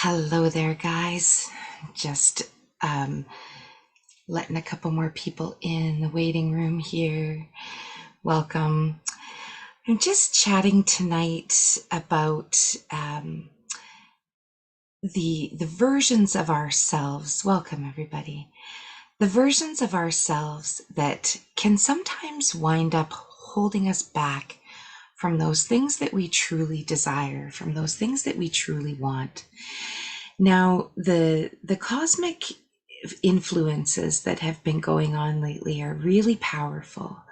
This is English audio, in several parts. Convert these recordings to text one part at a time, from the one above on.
Hello there, guys. Just letting a couple more people in the waiting room here. Welcome. I'm just chatting tonight about the versions of ourselves. Welcome, everybody. The versions of ourselves that can sometimes wind up holding us back from those things that we truly desire, from those things that we truly want. Now, the cosmic influences that have been going on lately are really powerful.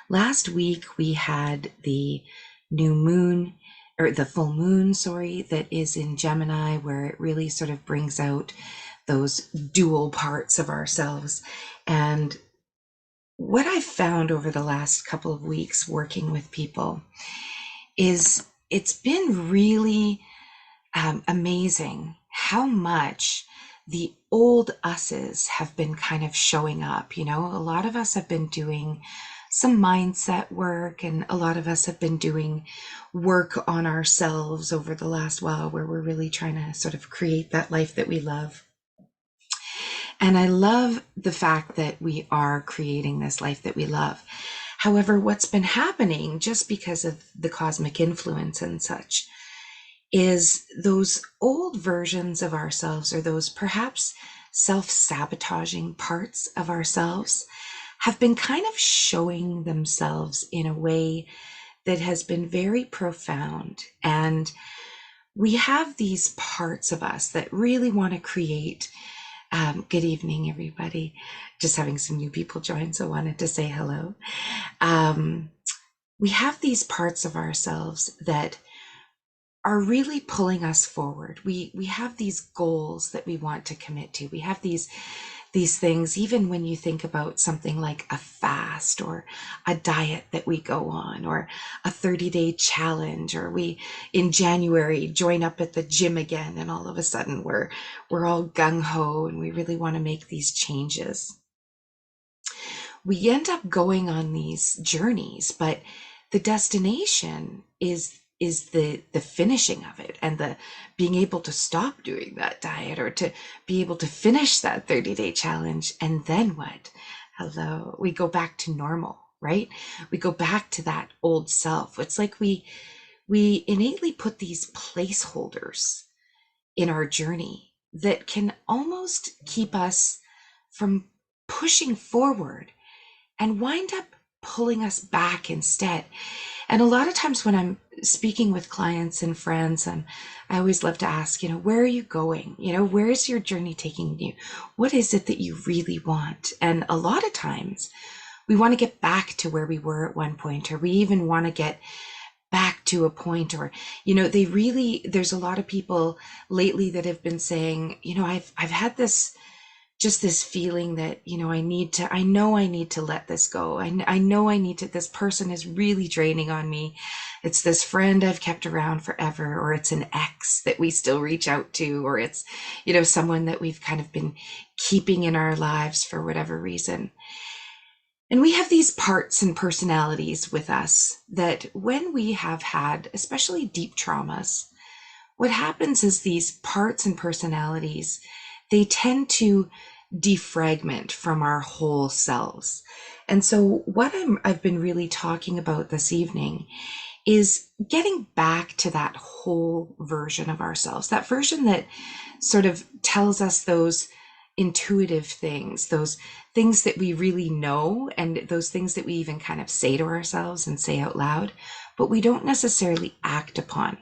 Last week we had the new moon, or the full moon, sorry, that is in Gemini, where it really sort of brings out those dual parts of ourselves. And what I've found over the last couple of weeks working with people is it's been really amazing how much the old us's have been kind of showing up. A lot of us have been doing some mindset work, and a lot of us have been doing work on ourselves over the last while, where we're really trying to sort of create that life that we love. And I love the fact that we are creating this life that we love. However, what's been happening, just because of the cosmic influence and such, is those old versions of ourselves, or those perhaps self-sabotaging parts of ourselves, have been kind of showing themselves in a way that has been very profound. And we have these parts of us that really want to create. Good evening, everybody. Just having some new people join, so wanted to say hello. We have these parts of ourselves that are really pulling us forward. We have these goals that we want to commit to. We have these things, even when you think about something like a fast or a diet that we go on, or a 30-day challenge, or we in January join up at the gym again, and all of a sudden we're all gung-ho and we really want to make these changes. We end up going on these journeys, but the destination is the finishing of it, and the being able to stop doing that diet, or to be able to finish that 30-day challenge. And then what? Hello, we go back to normal, right? We go back to that old self. It's like we innately put these placeholders in our journey that can almost keep us from pushing forward, and wind up pulling us back instead. And a lot of times when I'm speaking with clients and friends, I always love to ask, where are you going? Where is your journey taking you? What is it that you really want? And a lot of times we want to get back to where we were at one point, or we even want to get back to a point, or, there's a lot of people lately that have been saying, I've had this feeling that, I know I need to let this go. I know I need to, this person is really draining on me. It's this friend I've kept around forever, or it's an ex that we still reach out to, or it's, someone that we've kind of been keeping in our lives for whatever reason. And we have these parts and personalities with us that, when we have had, especially deep traumas, what happens is these parts and personalities, they tend to defragment from our whole selves. And so what I've been really talking about this evening is getting back to that whole version of ourselves, that version that sort of tells us those intuitive things, those things that we really know, and those things that we even kind of say to ourselves and say out loud, but we don't necessarily act upon.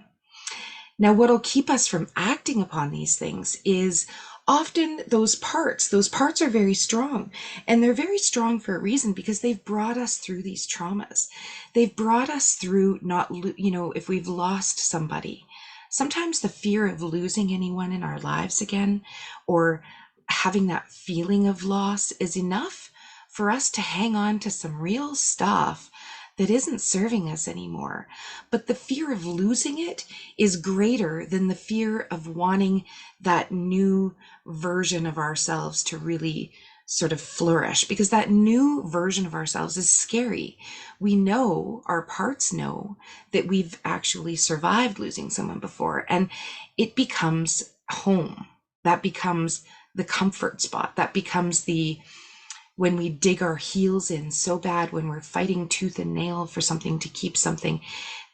Now, what'll keep us from acting upon these things is often those parts. Those parts are very strong, and they're very strong for a reason, because they've brought us through these traumas. They've brought us through if we've lost somebody, sometimes the fear of losing anyone in our lives again, or having that feeling of loss, is enough for us to hang on to some real stuff that isn't serving us anymore. But the fear of losing it is greater than the fear of wanting that new version of ourselves to really sort of flourish, because that new version of ourselves is scary. We know, our parts know, that we've actually survived losing someone before, and it becomes home. That becomes the comfort spot. That becomes the when we dig our heels in so bad, when we're fighting tooth and nail for something to keep something,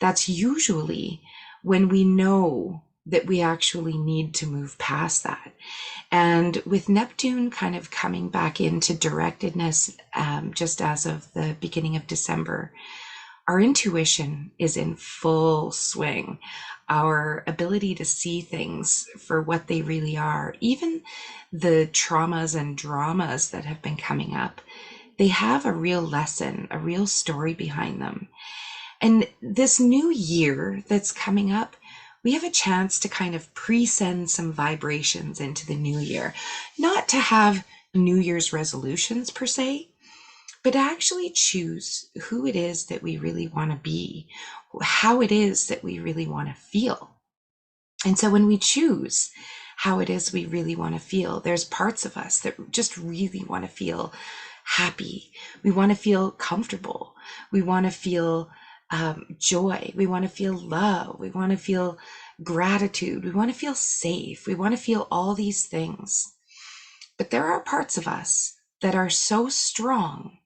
that's usually when we know that we actually need to move past that. And with Neptune kind of coming back into directedness just as of the beginning of December, our intuition is in full swing. Our ability to see things for what they really are, even the traumas and dramas that have been coming up, they have a real lesson, a real story behind them. And this new year that's coming up, we have a chance to kind of pre-send some vibrations into the new year. Not to have New Year's resolutions per se, but actually choose who it is that we really want to be, how it is that we really want to feel. And so when we choose how it is we really want to feel, there's parts of us that just really want to feel happy. We want to feel comfortable. We want to feel joy. We want to feel love. We want to feel gratitude. We want to feel safe. We want to feel all these things. But there are parts of us that are so strong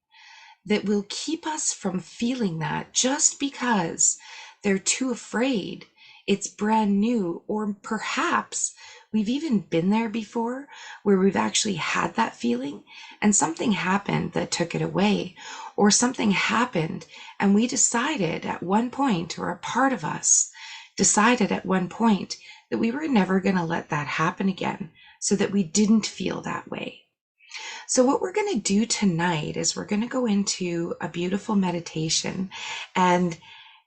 that will keep us from feeling that just because they're too afraid. It's brand new, or perhaps we've even been there before where we've actually had that feeling and something happened that took it away, or something happened and we decided at one point, or a part of us decided at one point, that we were never going to let that happen again so that we didn't feel that way. So what we're going to do tonight is we're going to go into a beautiful meditation, and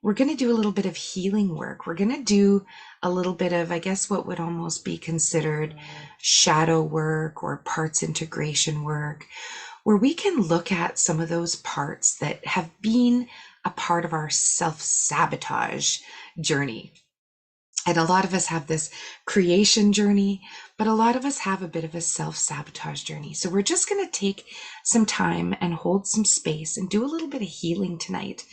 we're going to do a little bit of healing work. We're going to do a little bit of, I guess, what would almost be considered shadow work or parts integration work, where we can look at some of those parts that have been a part of our self-sabotage journey. And a lot of us have this creation journey, but a lot of us have a bit of a self-sabotage journey. So we're just going to take some time and hold some space and do a little bit of healing tonight.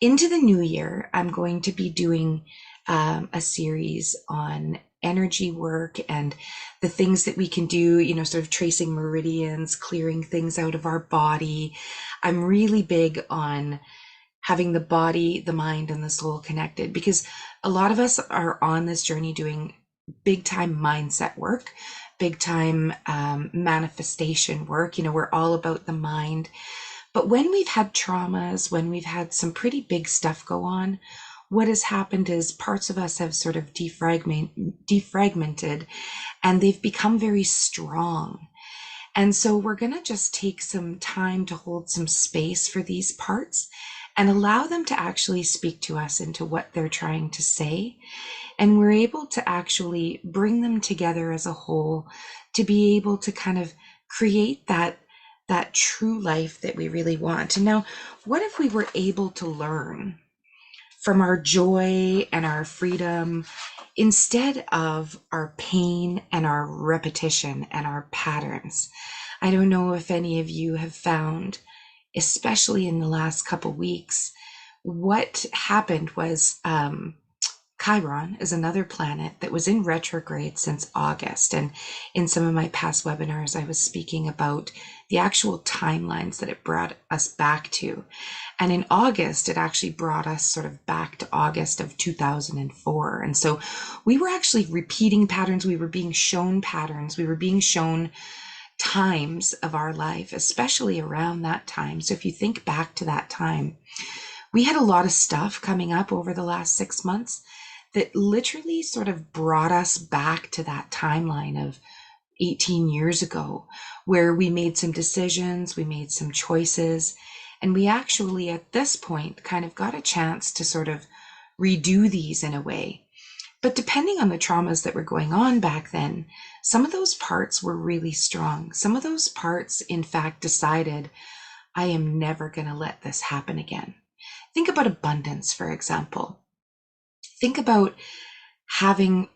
Into the new year, I'm going to be doing a series on energy work and the things that we can do, sort of tracing meridians, clearing things out of our body. I'm really big on having the body, the mind, and the soul connected, because a lot of us are on this journey doing big time mindset work, big time manifestation work. We're all about the mind. But when we've had traumas, when we've had some pretty big stuff go on, what has happened is parts of us have sort of defragmented, and they've become very strong. And so we're going to just take some time to hold some space for these parts and allow them to actually speak to us into what they're trying to say. And we're able to actually bring them together as a whole to be able to kind of create that true life that we really want. And now, what if we were able to learn from our joy and our freedom instead of our pain and our repetition and our patterns? I don't know if any of you have found, especially in the last couple weeks, what happened was Chiron is another planet that was in retrograde since August. And in some of my past webinars, I was speaking about the actual timelines that it brought us back to. And in August, it actually brought us sort of back to August of 2004. And so we were actually repeating patterns. We were being shown patterns. We were being shown times of our life, especially around that time. So if you think back to that time, we had a lot of stuff coming up over the last 6 months that literally sort of brought us back to that timeline of 18 years ago, where we made some decisions, we made some choices, and we actually at this point kind of got a chance to sort of redo these in a way. But depending on the traumas that were going on back then, some of those parts were really strong. Some of those parts, in fact, decided, I am never going to let this happen again. Think about abundance, for example. Think about having,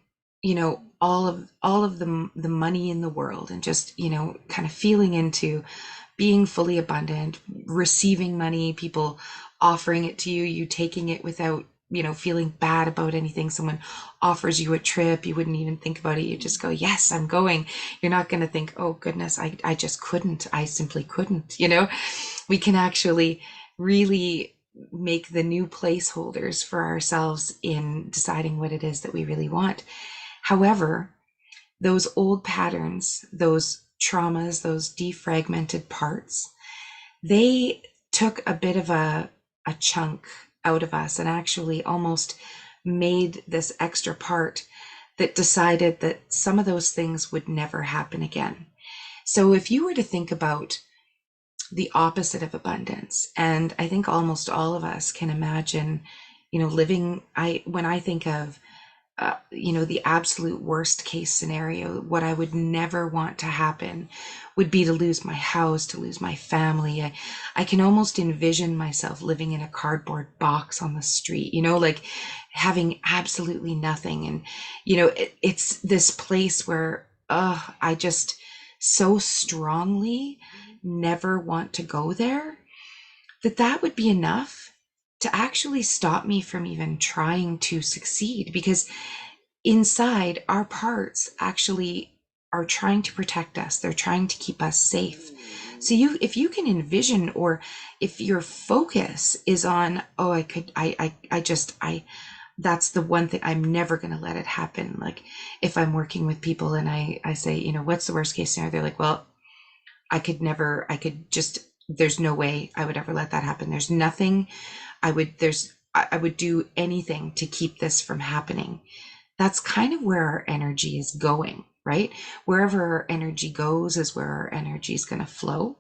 all of the money in the world and just, kind of feeling into being fully abundant, receiving money, people offering it to you, you taking it without feeling bad about anything. Someone offers you a trip, you wouldn't even think about it. You just go, yes, I'm going. You're not going to think, oh goodness, I just couldn't. I simply couldn't. We can actually really make the new placeholders for ourselves in deciding what it is that we really want. However, those old patterns, those traumas, those defragmented parts, they took a bit of a chunk out of us and actually almost made this extra part that decided that some of those things would never happen again. So if you were to think about the opposite of abundance, and I think almost all of us can imagine, living, when I think of the absolute worst case scenario, what I would never want to happen would be to lose my house, to lose my family. I can almost envision myself living in a cardboard box on the street, like having absolutely nothing. And, it's this place where, I just so strongly never want to go there, that would be enough to actually stop me from even trying to succeed, because inside our parts actually are trying to protect us. They're trying to keep us safe. So if you can envision, or if your focus is on, oh, that's the one thing, I'm never going to let it happen. Like if I'm working with people and I say, what's the worst case scenario? They're like, well, there's no way I would ever let that happen. There's nothing I would do anything to keep this from happening. That's kind of where our energy is going, right? Wherever our energy goes is where our energy is going to flow.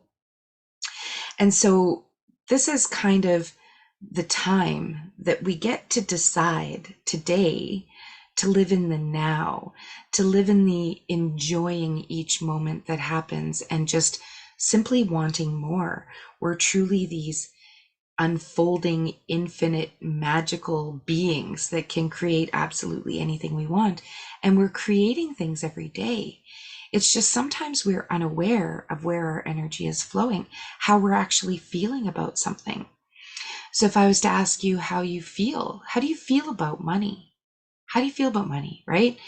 And so this is kind of the time that we get to decide today to live in the now, to live in the enjoying each moment that happens and just simply wanting more. We're truly these unfolding, infinite, magical beings that can create absolutely anything we want. And we're creating things every day. It's just sometimes we're unaware of where our energy is flowing, how we're actually feeling about something. So if I was to ask you how you feel, how do you feel about money? How do you feel about money, right?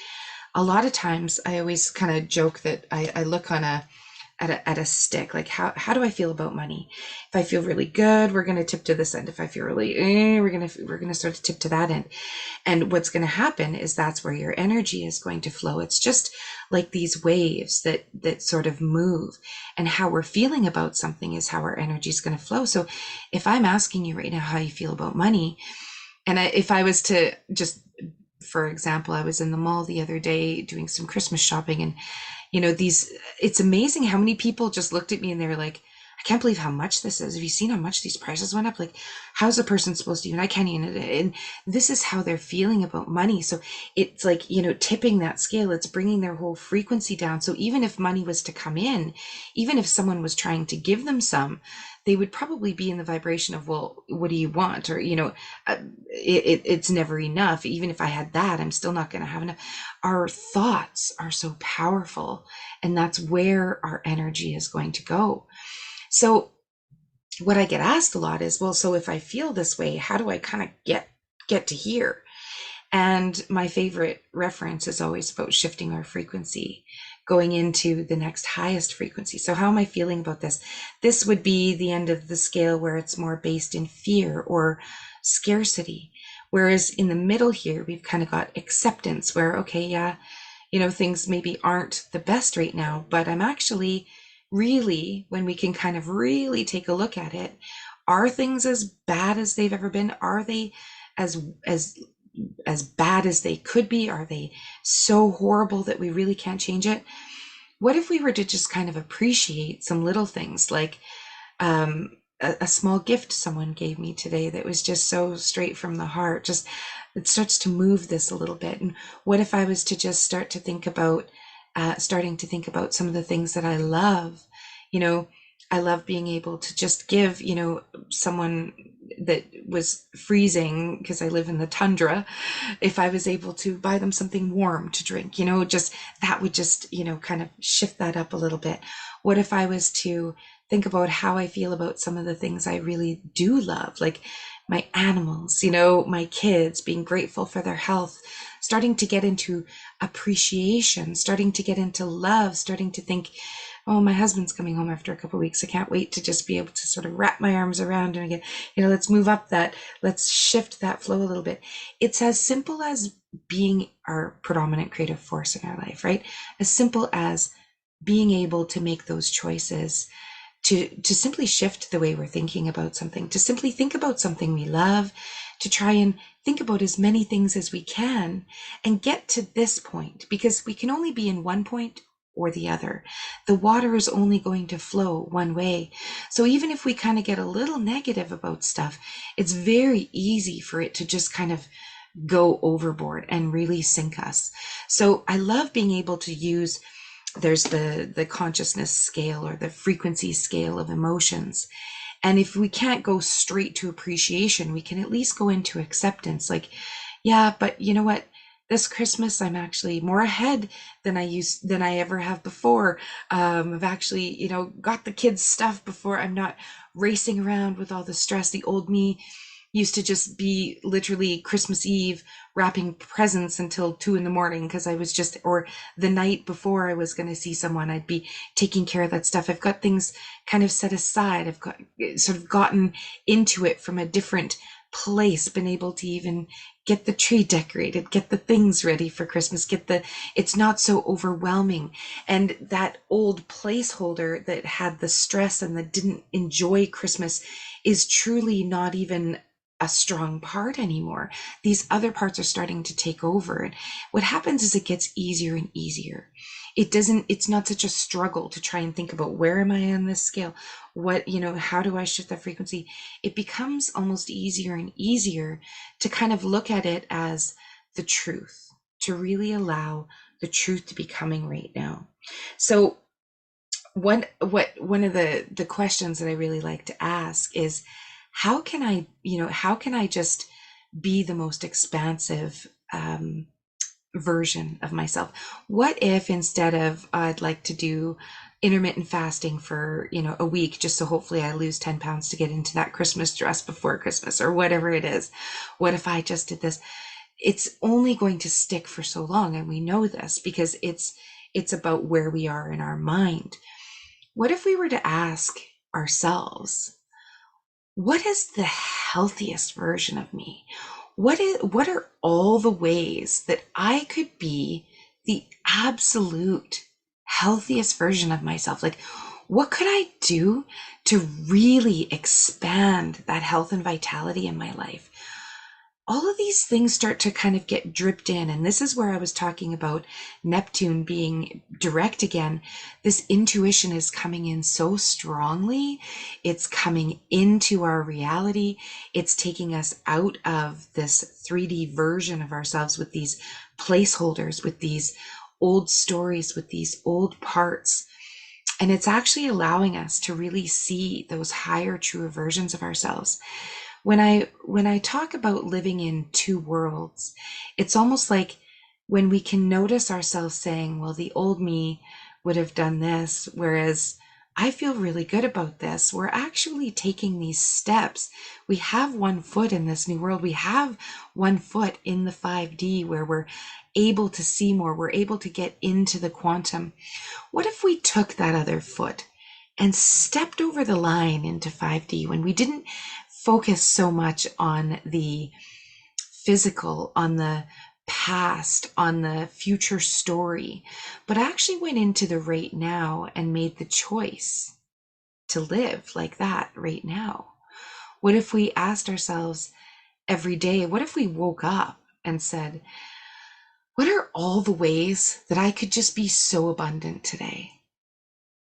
A lot of times I always kind of joke that I look on at a stick, like how do I feel about money? If I feel really good, we're going to tip to this end. If I feel really we're going to start to tip to that end. And what's going to happen is that's where your energy is going to flow. It's just like these waves that sort of move, and how we're feeling about something is how our energy is going to flow. So if I'm asking you right now how you feel about money, and if I was to just, for example, I was in the mall the other day doing some Christmas shopping, and it's amazing how many people just looked at me and they were like, I can't believe how much this is. Have you seen how much these prices went up? Like, how's a person supposed to even, I can't even, and this is how they're feeling about money. So it's like, tipping that scale, it's bringing their whole frequency down. So even if money was to come in, even if someone was trying to give them some, they would probably be in the vibration of, well, what do you want? Or, it's never enough. Even if I had that, I'm still not going to have enough. Our thoughts are so powerful, and that's where our energy is going to go. So what I get asked a lot is, well, so if I feel this way, how do I kind of get to here? And my favorite reference is always about shifting our frequency, going into the next highest frequency. So how am I feeling about this? This would be the end of the scale where it's more based in fear or scarcity. Whereas in the middle here, we've kind of got acceptance, where, okay, yeah, things maybe aren't the best right now, but I'm actually really, when we can kind of really take a look at it, are things as bad as they've ever been? Are they as bad as they could be? Are they so horrible that we really can't change it? What if we were to just kind of appreciate some little things, like a small gift someone gave me today that was just so straight from the heart? Just, it starts to move this a little bit. And what if I was to just start to think about starting to think about some of the things that I love? I love being able to just give, someone that was freezing, because I live in the tundra, if I was able to buy them something warm to drink, just that would just, kind of shift that up a little bit. What if I was to think about how I feel about some of the things I really do love, like my animals, you know, my kids, being grateful for their health, starting to get into appreciation, starting to get into love, starting to think, oh, my husband's coming home after a couple of weeks. I can't wait to just be able to sort of wrap my arms around him again. You know, let's move up that, let's shift that flow a little bit. It's as simple as being our predominant creative force in our life, right? As simple as being able to make those choices, to simply shift the way we're thinking about something, to simply think about something we love, to try and think about as many things as we can and get to this point, because we can only be in one point or the other. The water is only going to flow one way. So even if we kind of get a little negative about stuff, it's very easy for it to just kind of go overboard and really sink us. So I love being able to use, there's the consciousness scale or the frequency scale of emotions. And if we can't go straight to appreciation, we can at least go into acceptance. Like, yeah, but you know what? This Christmas, I'm actually more ahead than I ever have before. I've actually, you know, got the kids' stuff before. I'm not racing around with all the stress. The old me used to just be literally Christmas Eve wrapping presents until 2 in the morning because I was just, or the night before I was going to see someone, I'd be taking care of that stuff. I've got things kind of set aside. I've got sort of gotten into it from a different place, been able to even get the tree decorated, get the things ready for Christmas, it's not so overwhelming. And that old placeholder that had the stress and that didn't enjoy Christmas is truly not even a strong part anymore. These other parts are starting to take over. And what happens is it gets easier and easier. It's not such a struggle to try and think about where am I on this scale? What, you know, how do I shift that frequency? It becomes almost easier and easier to kind of look at it as the truth, to really allow the truth to be coming right now. So one of the questions that I really like to ask is, how can I just be the most expansive version of myself? What if instead of I'd like to do intermittent fasting for, you know, a week, just so hopefully I lose 10 pounds to get into that Christmas dress before Christmas or whatever it is. What if I just did this? It's only going to stick for so long, and we know this because it's about where we are in our mind. What if we were to ask ourselves, what is the healthiest version of me? What are all the ways that I could be the absolute healthiest version of myself? Like, what could I do to really expand that health and vitality in my life? All of these things start to kind of get dripped in. And this is where I was talking about Neptune being direct again. This intuition is coming in so strongly. It's coming into our reality. It's taking us out of this 3D version of ourselves with these placeholders, with these old stories, with these old parts. And it's actually allowing us to really see those higher, truer versions of ourselves. When I talk about living in two worlds, it's almost like when we can notice ourselves saying, well, the old me would have done this, whereas I feel really good about this. We're actually taking these steps. We have one foot in this new world. We have one foot in the 5D where we're able to see more. We're able to get into the quantum. What if we took that other foot and stepped over the line into 5D when we didn't focus so much on the physical, on the past, on the future story, but actually went into the right now and made the choice to live like that right now? What if we asked ourselves every day, what if we woke up and said, what are all the ways that I could just be so abundant today?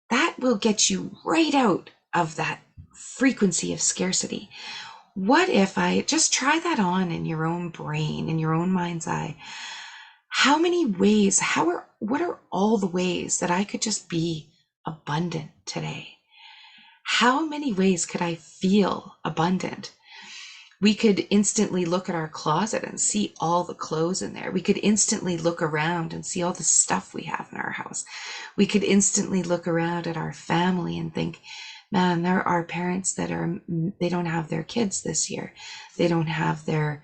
That will get you right out of that frequency of scarcity. What if I just try that on in your own brain, in your own mind's eye? How many ways, what are all the ways that I could just be abundant today? How many ways could I feel abundant? We could instantly look at our closet and see all the clothes in there. We could instantly look around and see all the stuff we have in our house. We could instantly look around at our family and think, Man, there are parents that they don't have their kids this year. They don't have their,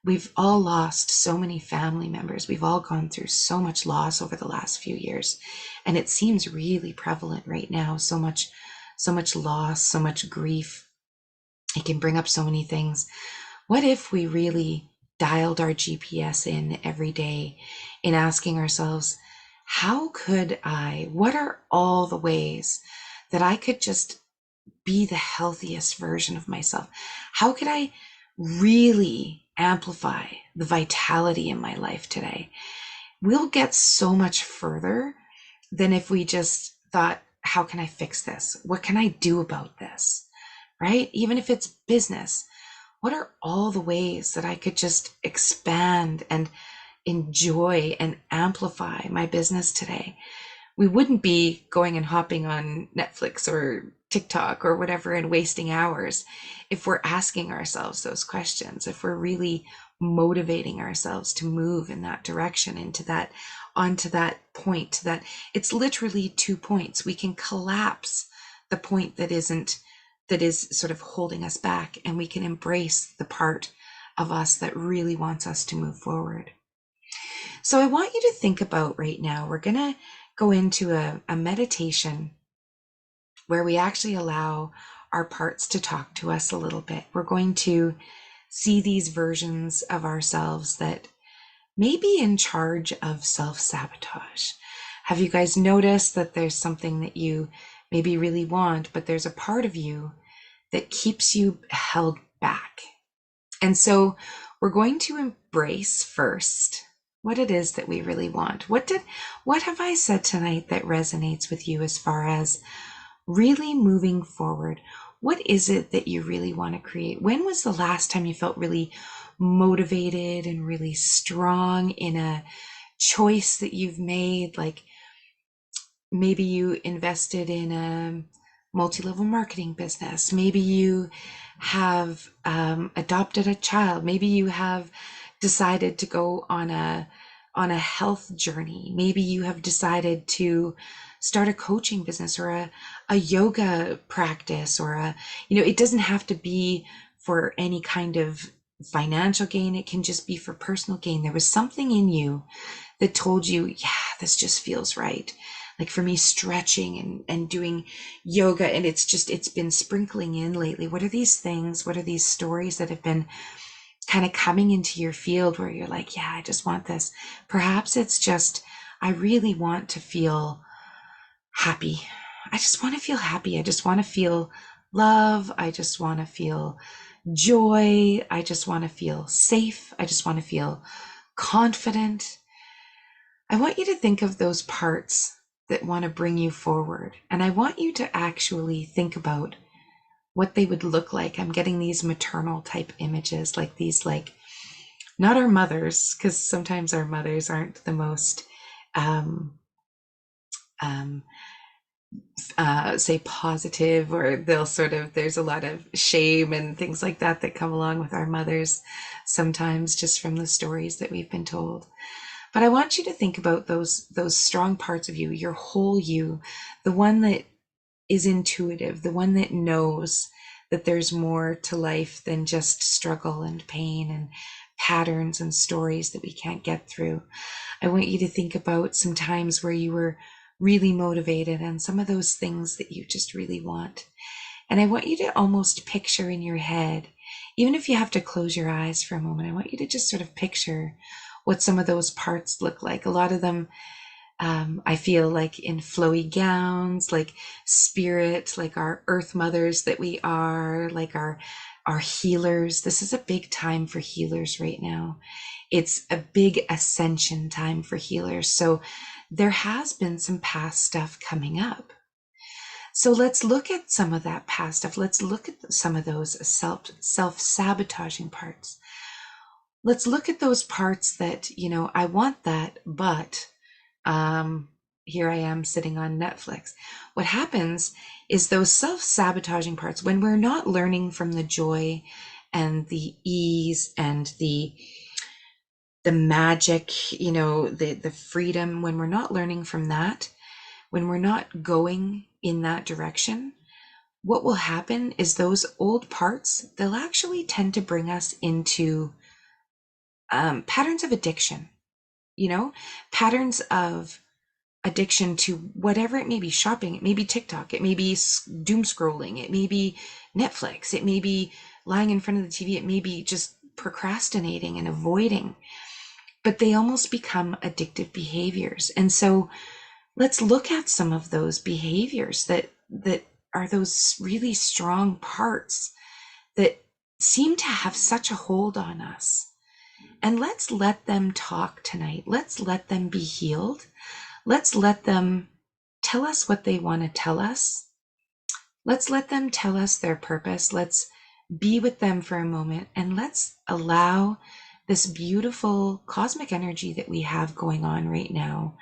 we've all lost so many family members. We've all gone through so much loss over the last few years. And it seems really prevalent right now. So much loss, so much grief. It can bring up so many things. What if we really dialed our GPS in every day in asking ourselves, how could what are all the ways that I could just be the healthiest version of myself? How could I really amplify the vitality in my life today? We'll get so much further than if we just thought, how can I fix this? What can I do about this? Right? Even if it's business, what are all the ways that I could just expand and enjoy and amplify my business today? We wouldn't be going and hopping on Netflix or TikTok or whatever and wasting hours if we're asking ourselves those questions, if we're really motivating ourselves to move in that direction, into that, onto that point, that it's literally 2 points. We can collapse the point that is sort of holding us back, and we can embrace the part of us that really wants us to move forward. So I want you to think about right now, we're going to go into a meditation where we actually allow our parts to talk to us a little bit. We're going to see these versions of ourselves that may be in charge of self-sabotage. Have you guys noticed that there's something that you maybe really want, but there's a part of you that keeps you held back? And so we're going to embrace first what it is that we really want. What have I said tonight that resonates with you as far as really moving forward? What is it that you really want to create? When was the last time you felt really motivated and really strong in a choice that you've made? Like maybe you invested in a multi-level marketing business. Maybe you have adopted a child. Maybe you have decided to go on a health journey. Maybe you have decided to start a coaching business or a yoga practice, or it doesn't have to be for any kind of financial gain. It can just be for personal gain. There was something in you that told you, yeah, this just feels right. Like for me, stretching and doing yoga, and it's been sprinkling in lately. What are these things? What are these stories that have been kind of coming into your field where you're like, yeah, I just want this? Perhaps it's just, I really want to feel happy. I just want to feel happy. I just want to feel love. I just want to feel joy. I just want to feel safe. I just want to feel confident. I want you to think of those parts that want to bring you forward. And I want you to actually think about what they would look like. I'm getting these maternal type images, like these, like, not our mothers, because sometimes our mothers aren't the most, say positive, or they'll sort of, there's a lot of shame and things like that that come along with our mothers sometimes, just from the stories that we've been told. But I want you to think about those strong parts of you, your whole you, the one that is intuitive, the one that knows that there's more to life than just struggle and pain and patterns and stories that we can't get through. I want you to think about some times where you were really motivated and some of those things that you just really want. And I want you to almost picture in your head, even if you have to close your eyes for a moment, I want you to just sort of picture what some of those parts look like. A lot of them, I feel like in flowy gowns, like spirit, like our earth mothers that we are, like our healers. This is a big time for healers right now. It's a big ascension time for healers. So there has been some past stuff coming up. So let's look at some of that past stuff. Let's look at some of those self-sabotaging parts. Let's look at those parts that, I want that, but here I am sitting on Netflix. What happens is those self-sabotaging parts, when we're not learning from the joy and the ease and the magic, the freedom, when we're not learning from that, when we're not going in that direction, what will happen is those old parts, they'll actually tend to bring us into patterns of addiction, you know, patterns of addiction to whatever it may be. Shopping, it may be TikTok, it may be doom scrolling, it may be Netflix, it may be lying in front of the TV, it may be just procrastinating and avoiding, but they almost become addictive behaviors. And so let's look at some of those behaviors that are those really strong parts that seem to have such a hold on us. And let's let them talk tonight. Let's let them be healed. Let's let them tell us what they want to tell us. Let's let them tell us their purpose. Let's be with them for a moment, and let's allow this beautiful cosmic energy that we have going on right now,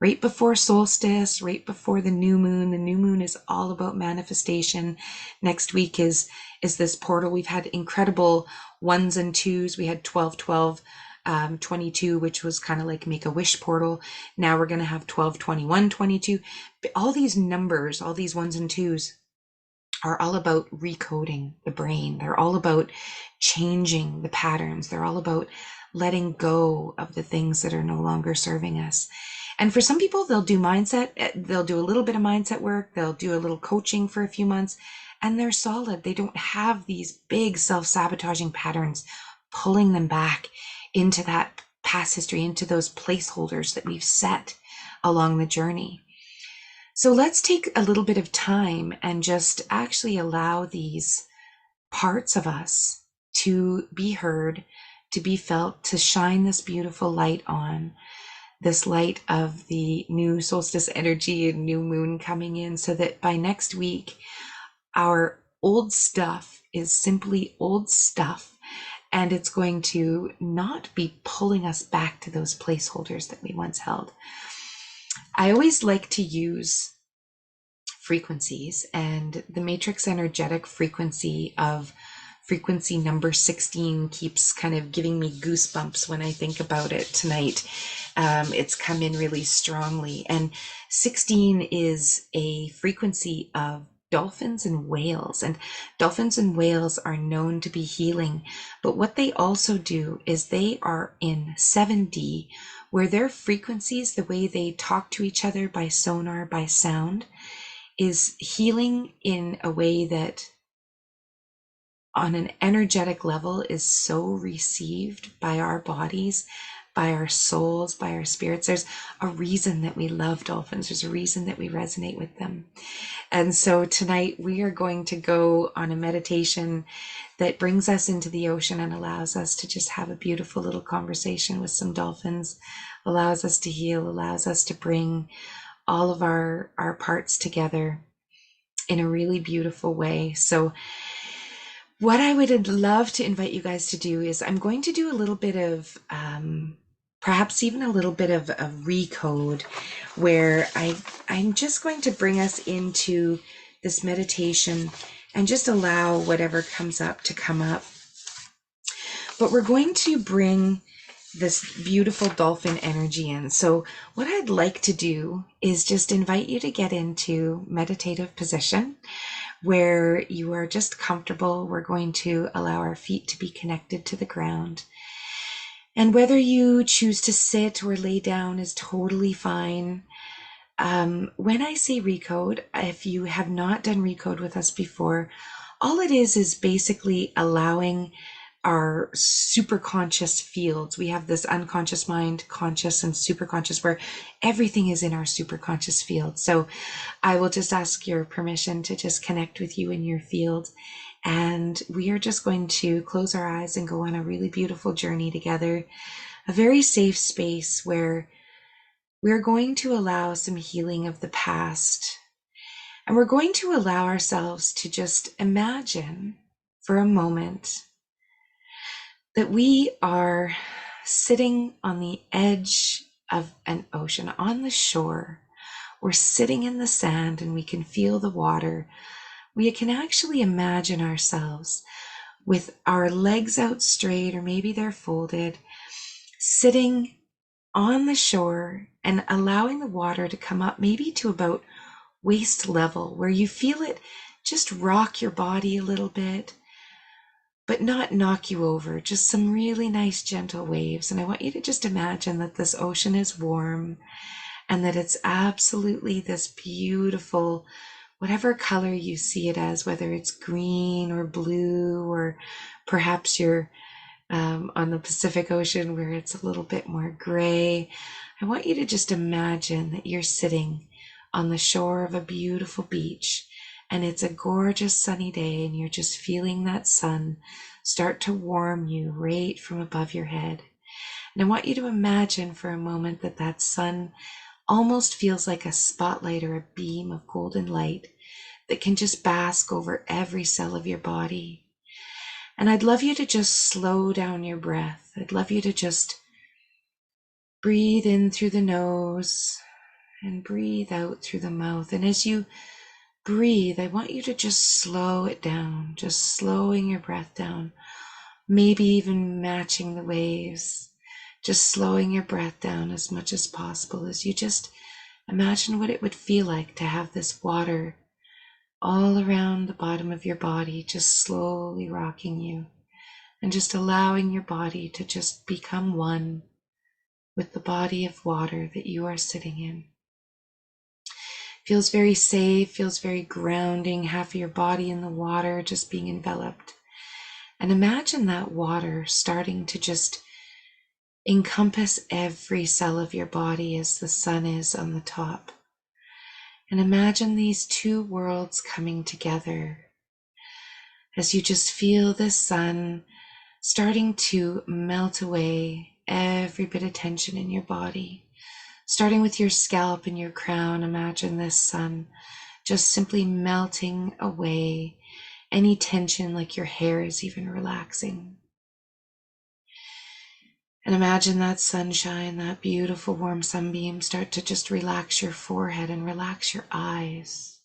right before solstice, right before the new moon. The new moon is all about manifestation. Next week is this portal. We've had incredible ones and twos. We had 12 12 22, which was kind of like make a wish portal. Now we're going to have 12 21 22. All these numbers, all these ones and twos are all about recoding the brain. They're all about changing the patterns. They're all about letting go of the things that are no longer serving us. And for some people, they'll do they'll do a little bit of mindset work, they'll do a little coaching for a few months, and they're solid. They don't have these big self-sabotaging patterns pulling them back into that past history, into those placeholders that we've set along the journey. So let's take a little bit of time and just actually allow these parts of us to be heard, to be felt, to shine this beautiful light on, this light of the new solstice energy and new moon coming in, so that by next week, our old stuff is simply old stuff, and it's going to not be pulling us back to those placeholders that we once held. I always like to use frequencies, and the matrix energetic frequency of frequency number 16 keeps kind of giving me goosebumps when I think about it tonight. It's come in really strongly, and 16 is a frequency of dolphins and whales, and dolphins and whales are known to be healing, but what they also do is they are in 7D, where their frequencies, the way they talk to each other by sonar, by sound, is healing in a way that on an energetic level is so received by our bodies, by our souls, by our spirits. There's a reason that we love dolphins. There's a reason that we resonate with them. And so tonight we are going to go on a meditation that brings us into the ocean and allows us to just have a beautiful little conversation with some dolphins, allows us to heal, allows us to bring all of our parts together in a really beautiful way. So what I would love to invite you guys to do is I'm going to do a little bit of perhaps even a little bit of a recode, where I'm just going to bring us into this meditation and just allow whatever comes up to come up. But we're going to bring this beautiful dolphin energy in. So what I'd like to do is just invite you to get into meditative position where you are just comfortable. We're going to allow our feet to be connected to the ground. And whether you choose to sit or lay down is totally fine. When I say recode, if you have not done recode with us before, all it is basically allowing our super conscious fields. We have this unconscious mind, conscious and super conscious, where everything is in our super conscious field. So I will just ask your permission to just connect with you in your field. And we are just going to close our eyes and go on a really beautiful journey together, a very safe space where we're going to allow some healing of the past. And we're going to allow ourselves to just imagine for a moment that we are sitting on the edge of an ocean, on the shore. We're sitting in the sand and we can feel the water. We can actually imagine ourselves with our legs out straight, or maybe they're folded, sitting on the shore and allowing the water to come up maybe to about waist level, where you feel it just rock your body a little bit, but not knock you over, just some really nice gentle waves. And I want you to just imagine that this ocean is warm and that it's absolutely this beautiful, whatever color you see it as, whether it's green or blue, or perhaps you're on the Pacific Ocean where it's a little bit more gray. I want you to just imagine that you're sitting on the shore of a beautiful beach and it's a gorgeous sunny day and you're just feeling that sun start to warm you right from above your head. And I want you to imagine for a moment that that sun almost feels like a spotlight or a beam of golden light that can just bask over every cell of your body. And I'd love you to just slow down your breath. I'd love you to just breathe in through the nose and breathe out through the mouth. And as you breathe, I want you to just slow it down, just slowing your breath down, maybe even matching the waves, just slowing your breath down as much as possible as you just imagine what it would feel like to have this water all around the bottom of your body, just slowly rocking you and just allowing your body to just become one with the body of water that you are sitting in. Feels very safe, feels very grounding, half of your body in the water just being enveloped. And imagine that water starting to just encompass every cell of your body as the sun is on the top. And imagine these two worlds coming together as you just feel the sun starting to melt away every bit of tension in your body. Starting with your scalp and your crown, imagine this sun just simply melting away any tension, like your hair is even relaxing. And imagine that sunshine, that beautiful warm sunbeam start to just relax your forehead and relax your eyes.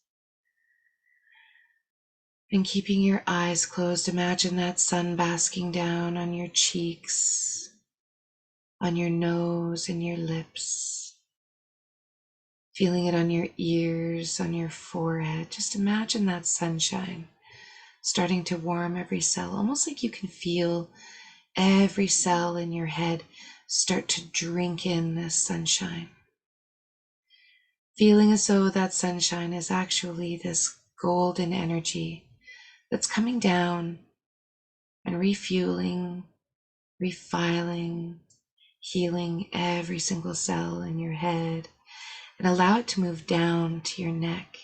And keeping your eyes closed, imagine that sun basking down on your cheeks, on your nose and your lips, feeling it on your ears, on your forehead. Just imagine that sunshine starting to warm every cell, almost like you can feel every cell in your head start to drink in this sunshine. Feeling as though that sunshine is actually this golden energy that's coming down and refueling, refiling, healing every single cell in your head, and allow it to move down to your neck.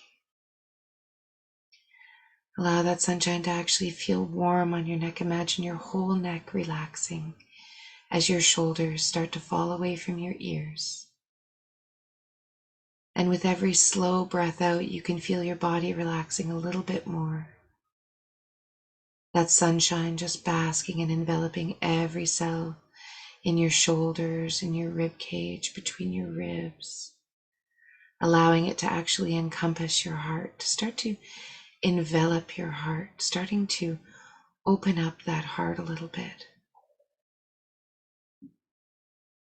Allow that sunshine to actually feel warm on your neck. Imagine your whole neck relaxing as your shoulders start to fall away from your ears. And with every slow breath out, you can feel your body relaxing a little bit more. That sunshine just basking and enveloping every cell in your shoulders, in your rib cage, between your ribs, allowing it to actually encompass your heart, to start to envelop your heart, starting to open up that heart a little bit.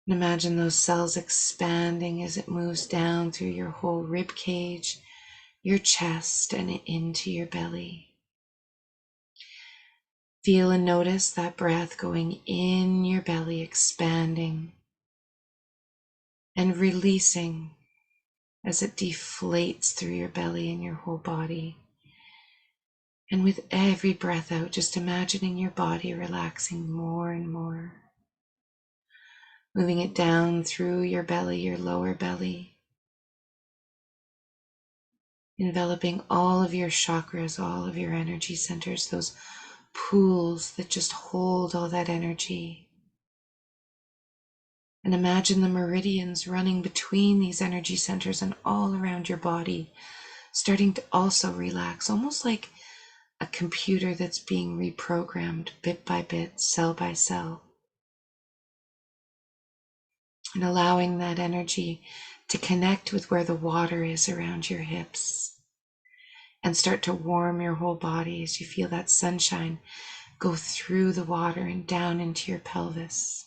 And imagine those cells expanding as it moves down through your whole rib cage, your chest, and into your belly. Feel and notice that breath going in your belly, expanding and releasing as it deflates through your belly and your whole body. And with every breath out, just imagining your body relaxing more and more. Moving it down through your belly, your lower belly. Enveloping all of your chakras, all of your energy centers, those pools that just hold all that energy. And imagine the meridians running between these energy centers and all around your body, starting to also relax, almost like a computer that's being reprogrammed bit by bit, cell by cell. And allowing that energy to connect with where the water is around your hips and start to warm your whole body as you feel that sunshine go through the water and down into your pelvis.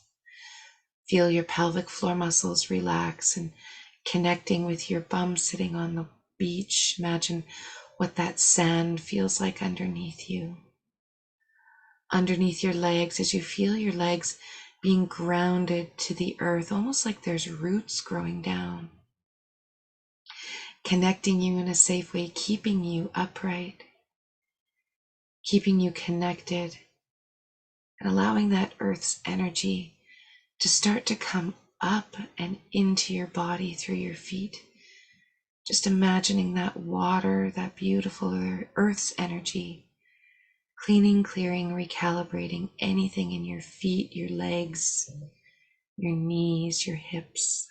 Feel your pelvic floor muscles relax and connecting with your bum sitting on the beach. Imagine what that sand feels like underneath you, underneath your legs, as you feel your legs being grounded to the earth, almost like there's roots growing down, connecting you in a safe way, keeping you upright, keeping you connected, and allowing that earth's energy to start to come up and into your body through your feet. Just imagining that water, that beautiful earth's energy, cleaning, clearing, recalibrating anything in your feet, your legs, your knees, your hips.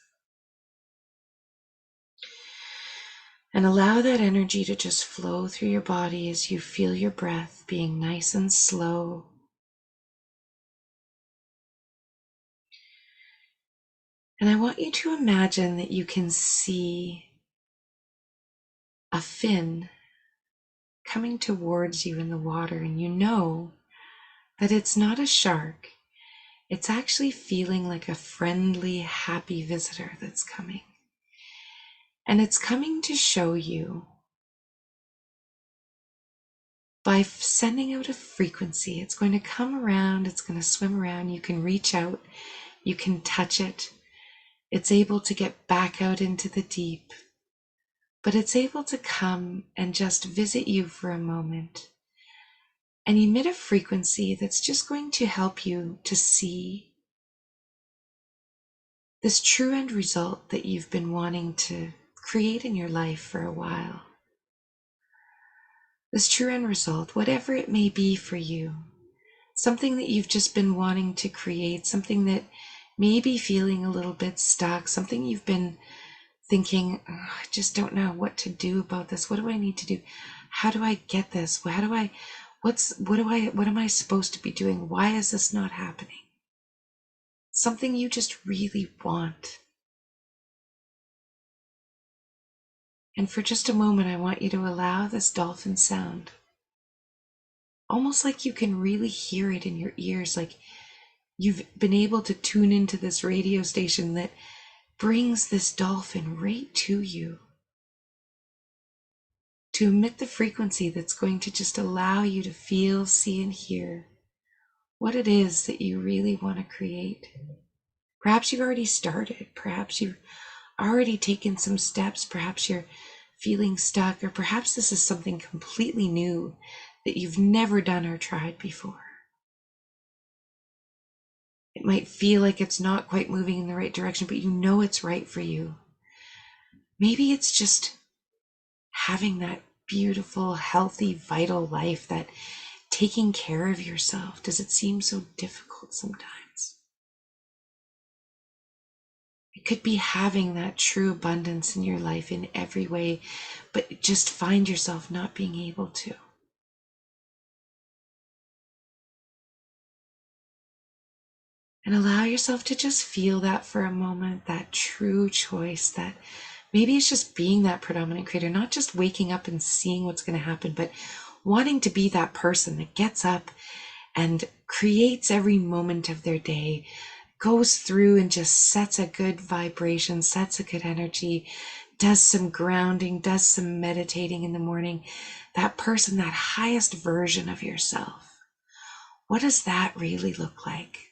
And allow that energy to just flow through your body as you feel your breath being nice and slow. And I want you to imagine that you can see a fin coming towards you in the water, and you know that it's not a shark. It's actually feeling like a friendly, happy visitor that's coming. And it's coming to show you, by sending out a frequency, it's going to come around, it's going to swim around, you can reach out, you can touch it, it's able to get back out into the deep, but it's able to come and just visit you for a moment and emit a frequency that's just going to help you to see this true end result that you've been wanting to create in your life for a while. This true end result, whatever it may be for you, something that you've just been wanting to create, something that may be feeling a little bit stuck, something you've been thinking, oh, I just don't know what to do about this. What do I need to do? How do I get this? What am I supposed to be doing? Why is this not happening? Something you just really want. And for just a moment, I want you to allow this dolphin sound, almost like you can really hear it in your ears, like you've been able to tune into this radio station that brings this dolphin right to you, to emit the frequency that's going to just allow you to feel, see, and hear what it is that you really want to create. Perhaps you've already started, perhaps you've already taken some steps, perhaps you're feeling stuck, or perhaps this is something completely new that you've never done or tried before. It might feel like it's not quite moving in the right direction, but you know it's right for you. Maybe it's just having that beautiful, healthy, vital life, that taking care of yourself. Does it seem so difficult sometimes? It could be having that true abundance in your life in every way, but just find yourself not being able to. And allow yourself to just feel that for a moment, that true choice, that maybe it's just being that predominant creator, not just waking up and seeing what's going to happen, but wanting to be that person that gets up and creates every moment of their day, goes through and just sets a good vibration, sets a good energy, does some grounding, does some meditating in the morning. That person, that highest version of yourself. What does that really look like?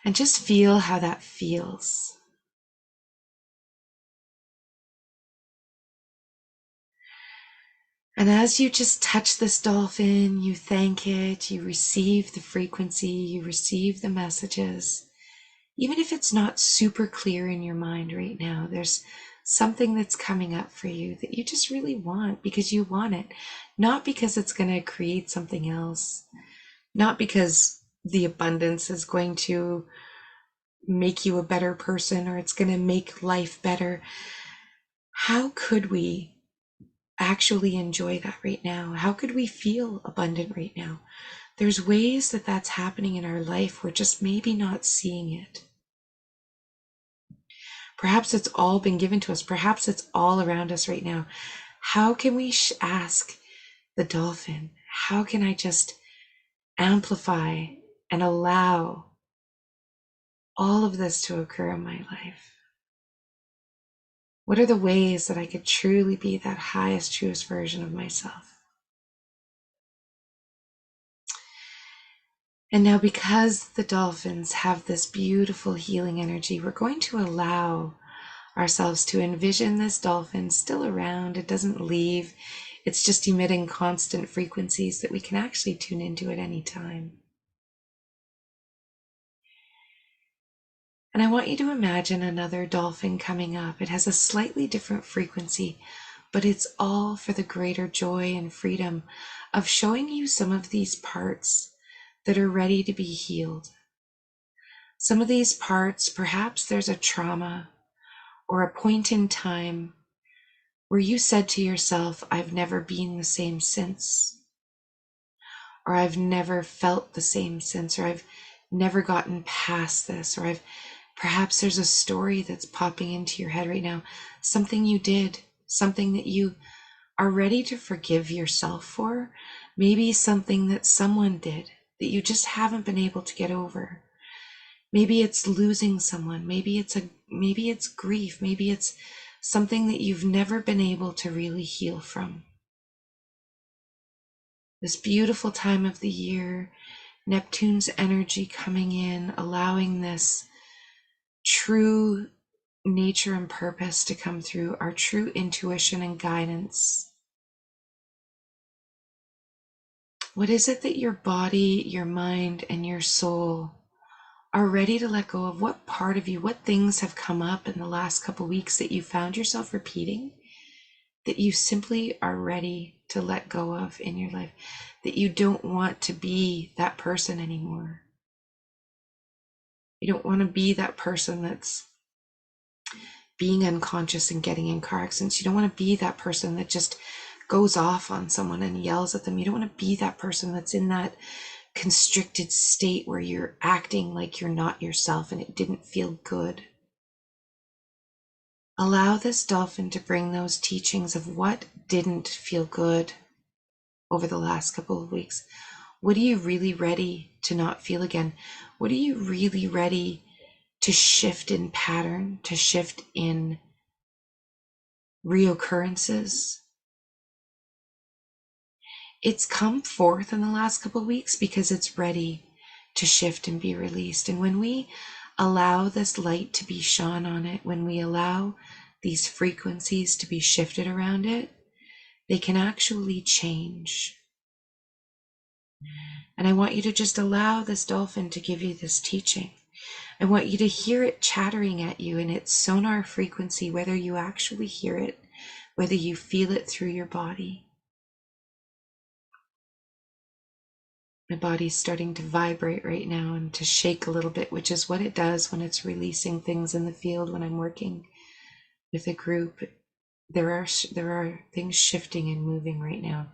And just feel how that feels. And as you just touch this dolphin, you thank it, you receive the frequency, you receive the messages. Even if it's not super clear in your mind right now, there's something that's coming up for you that you just really want because you want it, not because it's going to create something else, not because the abundance is going to make you a better person or it's going to make life better. How could we actually enjoy that right now? How could we feel abundant right now? There's ways that that's happening in our life. We're just maybe not seeing it. Perhaps it's all been given to us. Perhaps it's all around us right now. How can we ask the dolphin, how can I just amplify and allow all of this to occur in my life? What are the ways that I could truly be that highest, truest version of myself? And now, because the dolphins have this beautiful healing energy, we're going to allow ourselves to envision this dolphin still around. It doesn't leave, it's just emitting constant frequencies that we can actually tune into at any time. And I want you to imagine another dolphin coming up. It has a slightly different frequency, but it's all for the greater joy and freedom of showing you some of these parts that are ready to be healed. Some of these parts, perhaps there's a trauma or a point in time where you said to yourself, I've never been the same since, or I've never felt the same since, or I've never gotten past this, or perhaps there's a story that's popping into your head right now, something you did, something that you are ready to forgive yourself for, maybe something that someone did that you just haven't been able to get over. Maybe it's losing someone, maybe it's grief, maybe it's something that you've never been able to really heal from. This beautiful time of the year, Neptune's energy coming in, allowing this true nature and purpose to come through, our true intuition and guidance. What is it that your body, your mind, and your soul are ready to let go of? What part of you, what things have come up in the last couple weeks that you found yourself repeating, that you simply are ready to let go of in your life, that you don't want to be that person anymore? You don't want to be that person that's being unconscious and getting in car accidents. You don't want to be that person that just goes off on someone and yells at them. You don't want to be that person that's in that constricted state where you're acting like you're not yourself and it didn't feel good. Allow this dolphin to bring those teachings of what didn't feel good over the last couple of weeks. What are you really ready to not feel again? What are you really ready to shift in pattern, to shift in reoccurrences? It's come forth in the last couple of weeks because it's ready to shift and be released. And when we allow this light to be shone on it, when we allow these frequencies to be shifted around it, they can actually change. And I want you to just allow this dolphin to give you this teaching. I want you to hear it chattering at you in its sonar frequency, whether you actually hear it, whether you feel it through your body. My body's starting to vibrate right now and to shake a little bit, which is what it does when it's releasing things in the field. When I'm working with a group, there are things shifting and moving right now.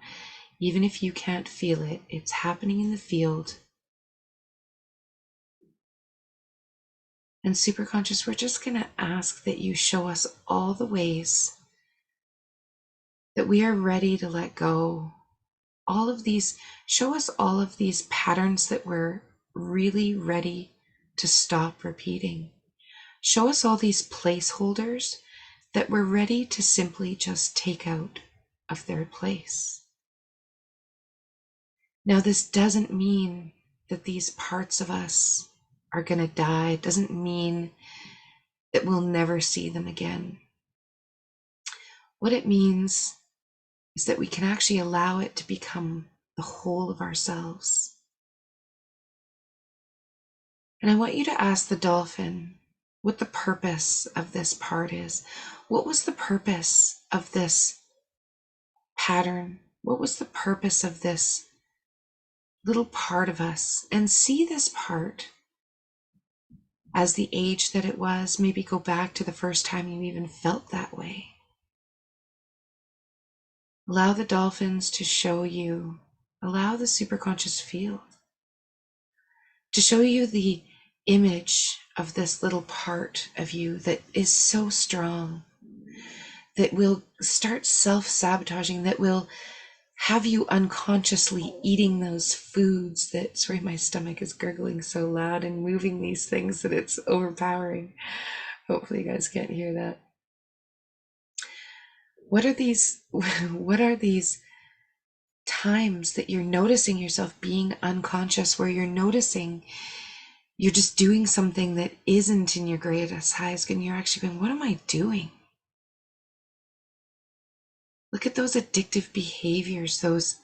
Even if you can't feel it, it's happening in the field. And Superconscious, we're just going to ask that you show us all the ways that we are ready to let go. All of these, show us all of these patterns that we're really ready to stop repeating. Show us all these placeholders that we're ready to simply just take out of their place. Now, this doesn't mean that these parts of us are going to die. It doesn't mean that we'll never see them again. What it means is that we can actually allow it to become the whole of ourselves. And I want you to ask the dolphin what the purpose of this part is. What was the purpose of this pattern? What was the purpose of this little part of us? And see this part as the age that it was. Maybe go back to the first time you even felt that way. Allow the dolphins to show you, allow the superconscious field to show you the image of this little part of you that is so strong, that will start self-sabotaging, that will have you unconsciously eating those foods that, sorry, my stomach is gurgling so loud and moving these things that it's overpowering. Hopefully you guys can't hear that. What are these what are these times that you're noticing yourself being unconscious, where you're noticing you're just doing something that isn't in your greatest highest, and you're actually going, what am I doing? Look at those addictive behaviors, those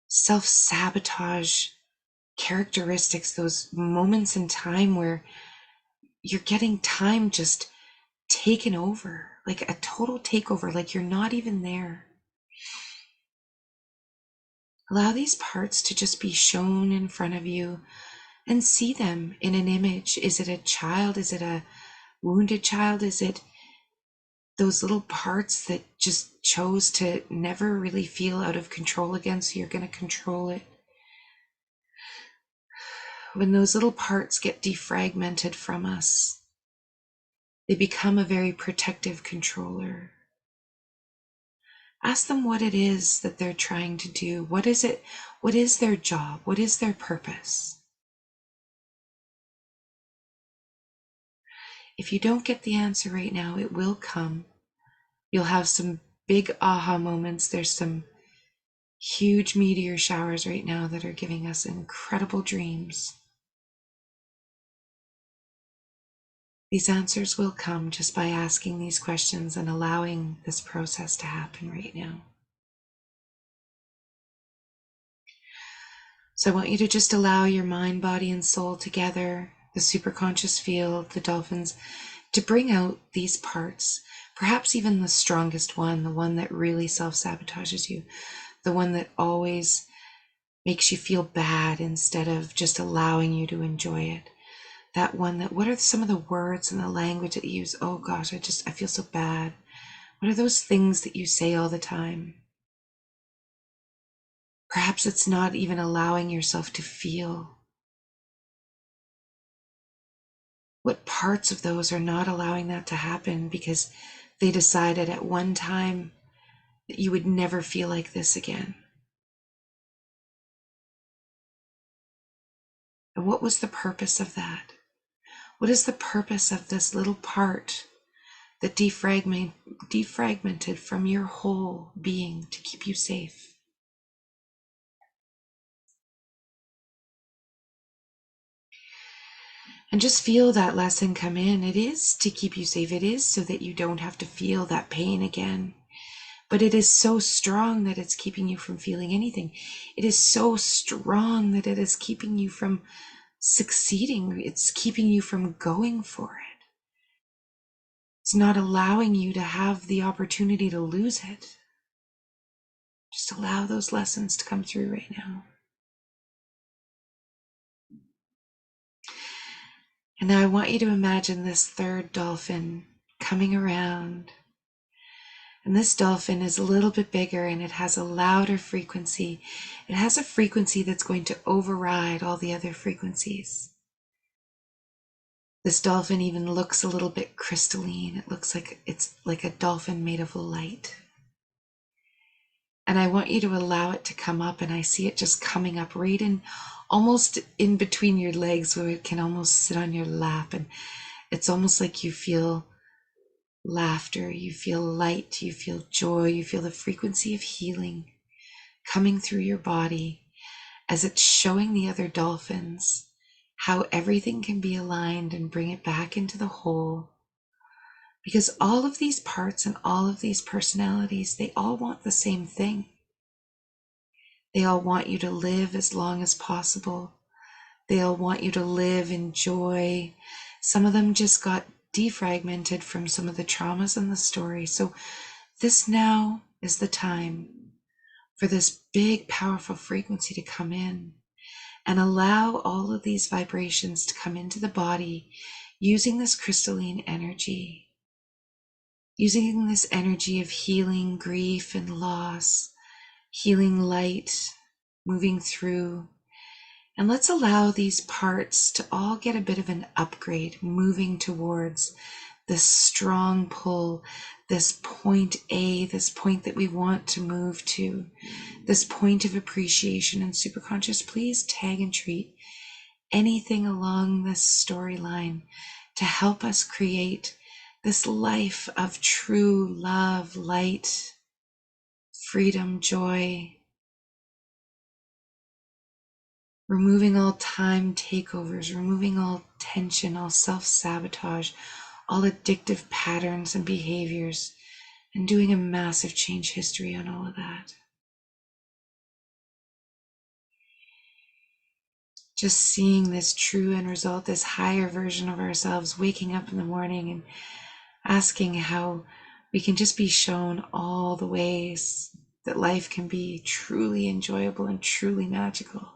self-sabotage characteristics, those moments in time where you're getting time just taken over, like a total takeover, like you're not even there. Allow these parts to just be shown in front of you and see them in an image. Is it a child? Is it a wounded child? Is it those little parts that just chose to never really feel out of control again, so you're going to control it? When those little parts get defragmented from us, they become a very protective controller. Ask them what it is that they're trying to do. What is it? What is their job? What is their purpose? If you don't get the answer right now, it will come. You'll have some big aha moments. There's some huge meteor showers right now that are giving us incredible dreams. These answers will come just by asking these questions and allowing this process to happen right now. So I want you to just allow your mind, body, and soul together, the superconscious field, the dolphins, to bring out these parts, perhaps even the strongest one, the one that really self-sabotages you, the one that always makes you feel bad instead of just allowing you to enjoy it. That one that, what are some of the words and the language that you use? Oh gosh, I feel so bad. What are those things that you say all the time? Perhaps it's not even allowing yourself to feel. What parts of those are not allowing that to happen because they decided at one time that you would never feel like this again? And what was the purpose of that? What is the purpose of this little part that defragmented from your whole being to keep you safe? And just feel that lesson come in. It is to keep you safe. It is so that you don't have to feel that pain again. But it is so strong that it's keeping you from feeling anything. It is so strong that it is keeping you from succeeding. It's keeping you from going for it. It's not allowing you to have the opportunity to lose it. Just allow those lessons to come through right now. And now I want you to imagine this third dolphin coming around. And this dolphin is a little bit bigger and it has a louder frequency. It has a frequency that's going to override all the other frequencies. This dolphin even looks a little bit crystalline. It looks like it's like a dolphin made of light. And I want you to allow it to come up, and I see it just coming up right in, almost in between your legs, where it can almost sit on your lap. And it's almost like you feel laughter, you feel light, you feel joy, you feel the frequency of healing coming through your body as it's showing the other dolphins how everything can be aligned and bring it back into the whole. Because all of these parts and all of these personalities, they all want the same thing. They all want you to live as long as possible. They all want you to live in joy. Some of them just got defragmented from some of the traumas in the story. So this now is the time for this big, powerful frequency to come in and allow all of these vibrations to come into the body using this crystalline energy, using this energy of healing grief and loss, healing light, moving through. And let's allow these parts to all get a bit of an upgrade, moving towards this strong pull, this point A, this point that we want to move to, this point of appreciation and superconscious. Please tag and treat anything along this storyline to help us create this life of true love, light, freedom, joy, removing all time takeovers, removing all tension, all self-sabotage, all addictive patterns and behaviors, and doing a massive change history on all of that. Just seeing this true end result, this higher version of ourselves, waking up in the morning and asking how we can just be shown all the ways that life can be truly enjoyable and truly magical.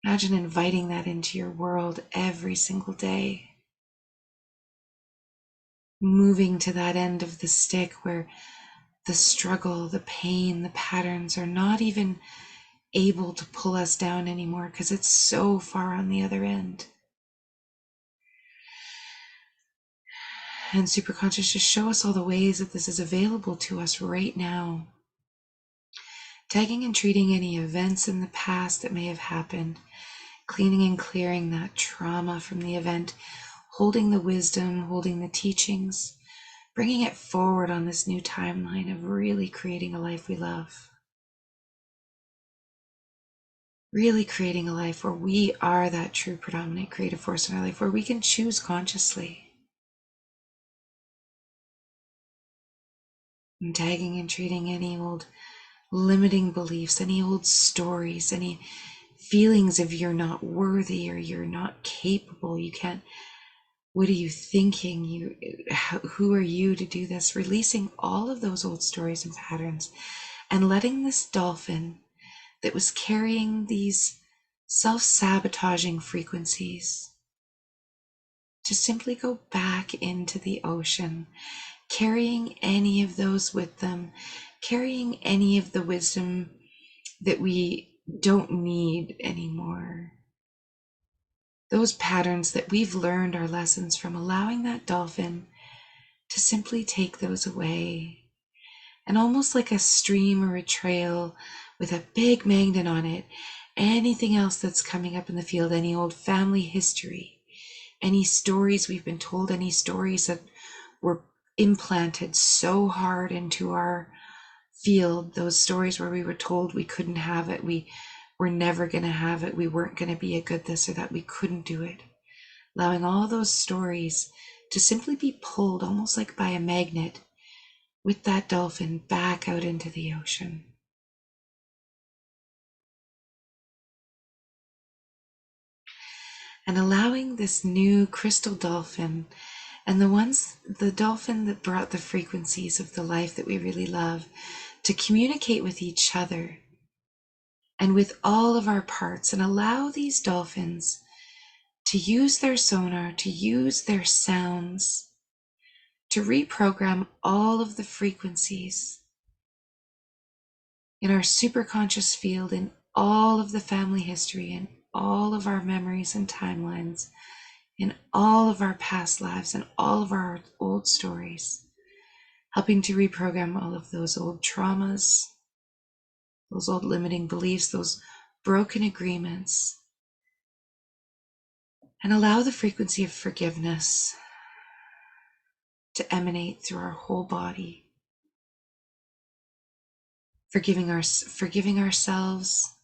Imagine inviting that into your world every single day. Moving to that end of the stick where the struggle, the pain, the patterns are not even able to pull us down anymore because it's so far on the other end. And superconscious, just show us all the ways that this is available to us right now. Tagging and treating any events in the past that may have happened, cleaning and clearing that trauma from the event, holding the wisdom, holding the teachings, bringing it forward on this new timeline of really creating a life we love. Really creating a life where we are that true predominant creative force in our life, where we can choose consciously. And tagging and treating any old limiting beliefs, any old stories, any feelings of you're not worthy or you're not capable, you can't, what are you thinking, who are you to do this? Releasing all of those old stories and patterns and letting this dolphin that was carrying these self-sabotaging frequencies to simply go back into the ocean, carrying any of those with them, carrying any of the wisdom that we don't need anymore. Those patterns that we've learned our lessons from, allowing that dolphin to simply take those away. And almost like a stream or a trail with a big magnet on it, anything else that's coming up in the field, any old family history, any stories we've been told, any stories that were implanted so hard into our field, those stories where we were told we couldn't have it, we were never going to have it, we weren't going to be a good this or that, we couldn't do it. Allowing all those stories to simply be pulled almost like by a magnet with that dolphin back out into the ocean. And allowing this new crystal dolphin and the dolphin that brought the frequencies of the life that we really love to communicate with each other and with all of our parts, and allow these dolphins to use their sonar, to use their sounds, to reprogram all of the frequencies in our superconscious field, in all of the family history, in all of our memories and timelines, in all of our past lives and all of our old stories, helping to reprogram all of those old traumas, those old limiting beliefs, those broken agreements, and allow the frequency of forgiveness to emanate through our whole body. Forgiving ourselves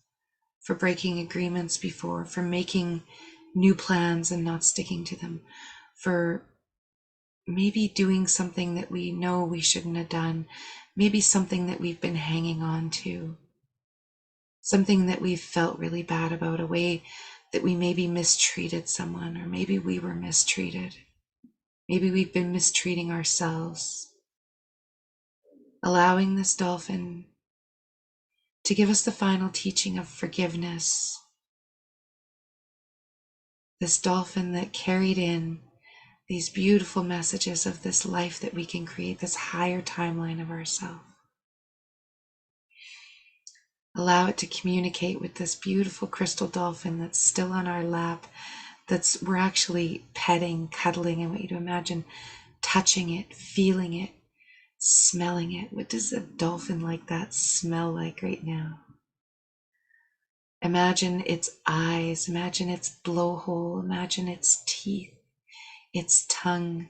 for breaking agreements before, for making new plans and not sticking to them, for maybe doing something that we know we shouldn't have done, maybe something that we've been hanging on to, something that we've felt really bad about, a way that we maybe mistreated someone, or maybe we were mistreated. Maybe we've been mistreating ourselves. Allowing this dolphin to give us the final teaching of forgiveness. This dolphin that carried in these beautiful messages of this life that we can create, this higher timeline of ourselves. Allow it to communicate with this beautiful crystal dolphin that's still on our lap, we're actually petting, cuddling. I want you to imagine touching it, feeling it, smelling it. What does a dolphin like that smell like right now? Imagine its eyes, imagine its blowhole, imagine its teeth, its tongue,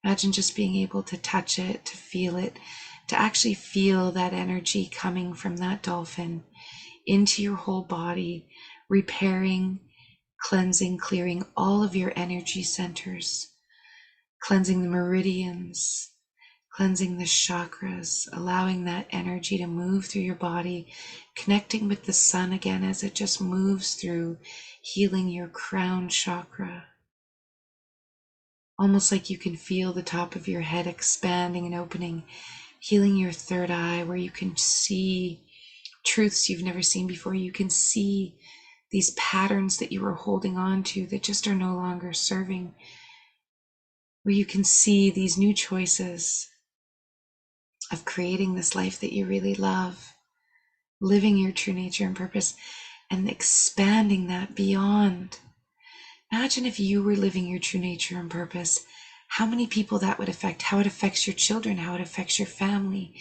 Imagine just being able to touch it, to feel it, to actually feel that energy coming from that dolphin into your whole body, repairing, cleansing, clearing all of your energy centers, cleansing the meridians, cleansing the chakras, allowing that energy to move through your body, connecting with the sun again as it just moves through, healing your crown chakra. Almost like you can feel the top of your head expanding and opening, healing your third eye where you can see truths you've never seen before. You can see these patterns that you were holding on to that just are no longer serving, where you can see these new choices of creating this life that you really love, living your true nature and purpose, and expanding that beyond. Imagine if you were living your true nature and purpose, how many people that would affect, how it affects your children, how it affects your family.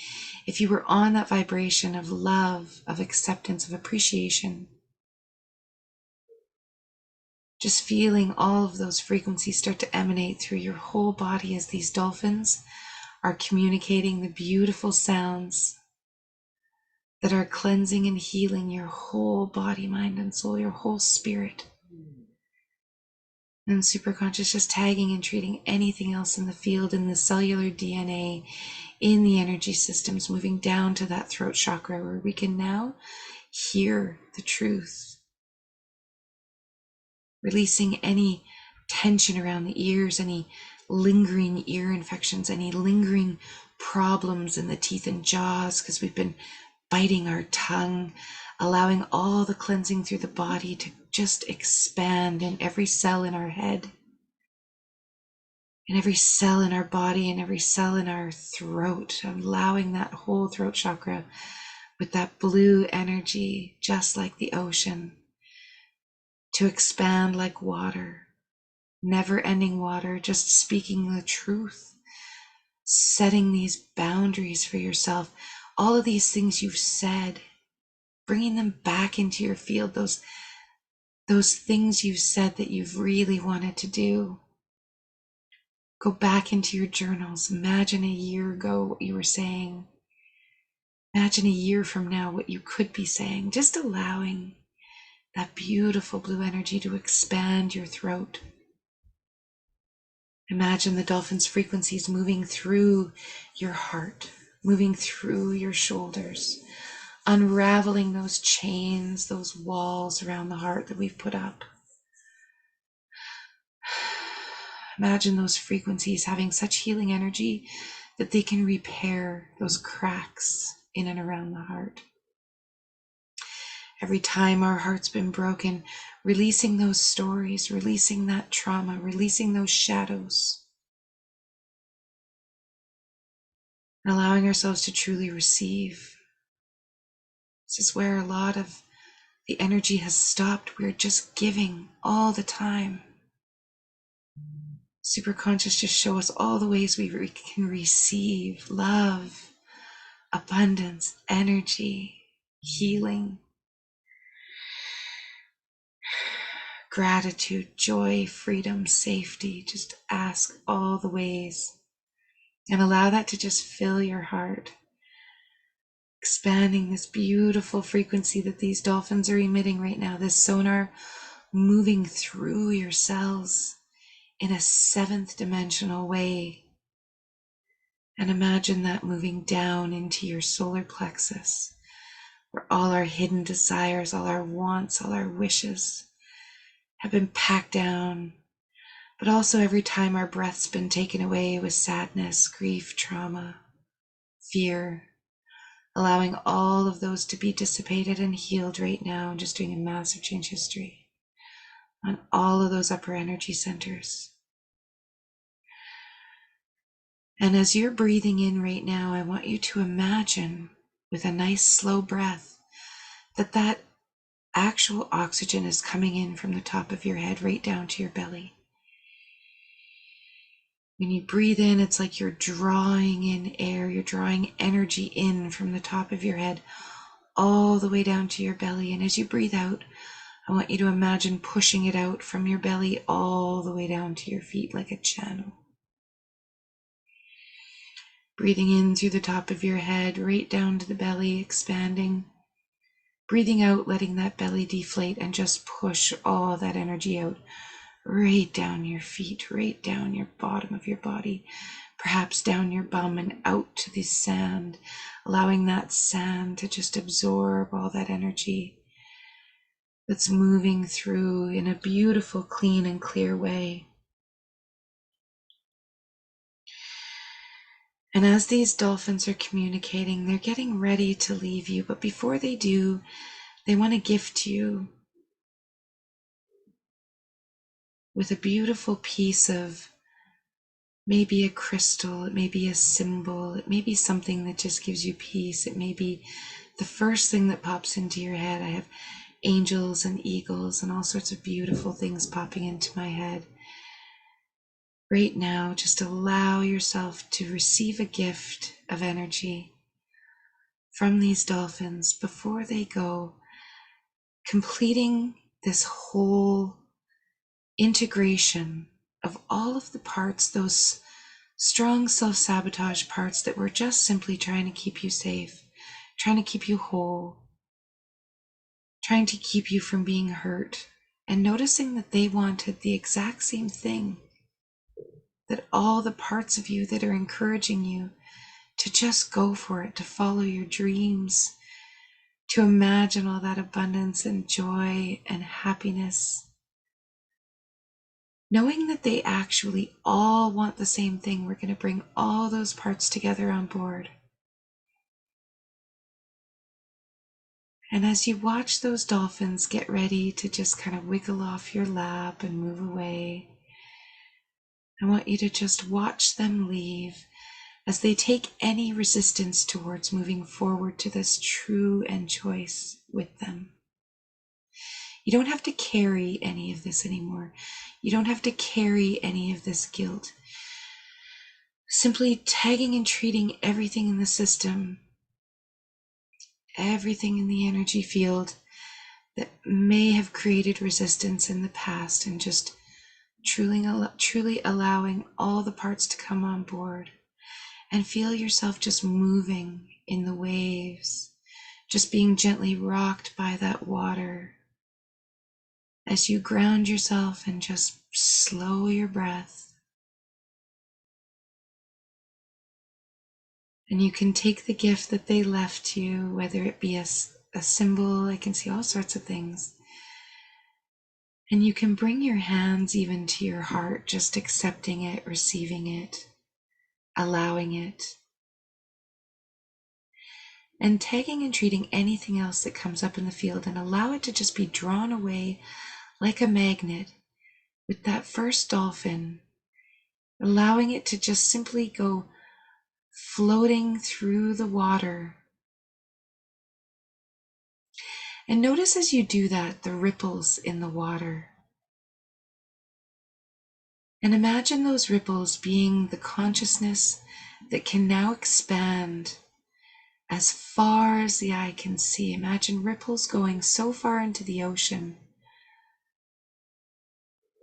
If you were on that vibration of love, of acceptance, of appreciation, just feeling all of those frequencies start to emanate through your whole body as these dolphins are communicating the beautiful sounds that are cleansing and healing your whole body, mind, and soul, your whole spirit. And superconscious just tagging and treating anything else in the field, in the cellular DNA, in the energy systems, moving down to that throat chakra where we can now hear the truth, releasing any tension around the ears, any lingering ear infections, any lingering problems in the teeth and jaws because we've been biting our tongue, allowing all the cleansing through the body to just expand in every cell in our head, in every cell in our body, and every cell in our throat, allowing that whole throat chakra with that blue energy, just like the ocean, to expand like water, never-ending water, just speaking the truth, setting these boundaries for yourself, all of these things you've said, bringing them back into your field, those things you've said that you've really wanted to do. Go back into your journals. Imagine a year ago what you were saying. Imagine a year from now what you could be saying, just allowing that beautiful blue energy to expand your throat. Imagine the dolphin's frequencies moving through your heart, moving through your shoulders, unraveling those chains, those walls around the heart that we've put up. Imagine those frequencies having such healing energy that they can repair those cracks in and around the heart. Every time our heart's been broken, releasing those stories, releasing that trauma, releasing those shadows, and allowing ourselves to truly receive. This is where a lot of the energy has stopped. We're just giving all the time. Superconscious just show us all the ways we can receive love, abundance, energy, healing, gratitude, joy, freedom, safety. Just ask all the ways and allow that to just fill your heart, expanding this beautiful frequency that these dolphins are emitting right now, this sonar moving through your cells in a seventh dimensional way. And imagine that moving down into your solar plexus, where all our hidden desires, all our wants, all our wishes have been packed down. But also every time our breath's been taken away with sadness, grief, trauma, fear, allowing all of those to be dissipated and healed right now, and just doing a massive change history on all of those upper energy centers. And as you're breathing in right now, I want you to imagine with a nice slow breath that actual oxygen is coming in from the top of your head right down to your belly. When you breathe in, it's like you're drawing in air, you're drawing energy in from the top of your head all the way down to your belly. And as you breathe out, I want you to imagine pushing it out from your belly all the way down to your feet like a channel. Breathing in through the top of your head, right down to the belly, expanding. Breathing out, letting that belly deflate and just push all that energy out, right down your feet, right down your bottom of your body, perhaps down your bum and out to the sand, allowing that sand to just absorb all that energy that's moving through in a beautiful, clean, and clear way. And as these dolphins are communicating, they're getting ready to leave you. But before they do, they want to gift you with a beautiful piece of maybe a crystal, it may be a symbol, it may be something that just gives you peace. It may be the first thing that pops into your head. I have angels and eagles and all sorts of beautiful things popping into my head. Right now, just allow yourself to receive a gift of energy from these dolphins before they go, completing this whole integration of all of the parts, those strong self-sabotage parts that were just simply trying to keep you safe, trying to keep you whole, trying to keep you from being hurt, and noticing that they wanted the exact same thing, that all the parts of you that are encouraging you to just go for it, to follow your dreams, to imagine all that abundance and joy and happiness, knowing that they actually all want the same thing. We're going to bring all those parts together on board. And as you watch those dolphins get ready to just kind of wiggle off your lap and move away, I want you to just watch them leave as they take any resistance towards moving forward to this true end choice with them. You don't have to carry any of this anymore. You don't have to carry any of this guilt. Simply tagging and treating everything in the system, everything in the energy field that may have created resistance in the past, and just truly allowing all the parts to come on board, and feel yourself just moving in the waves, just being gently rocked by that water as you ground yourself and just slow your breath. And you can take the gift that they left you, whether it be a symbol, I can see all sorts of things. And you can bring your hands even to your heart, just accepting it, receiving it, allowing it. And tagging and treating anything else that comes up in the field, and allow it to just be drawn away like a magnet with that first dolphin, allowing it to just simply go floating through the water. And notice as you do that, the ripples in the water. And imagine those ripples being the consciousness that can now expand as far as the eye can see. Imagine ripples going so far into the ocean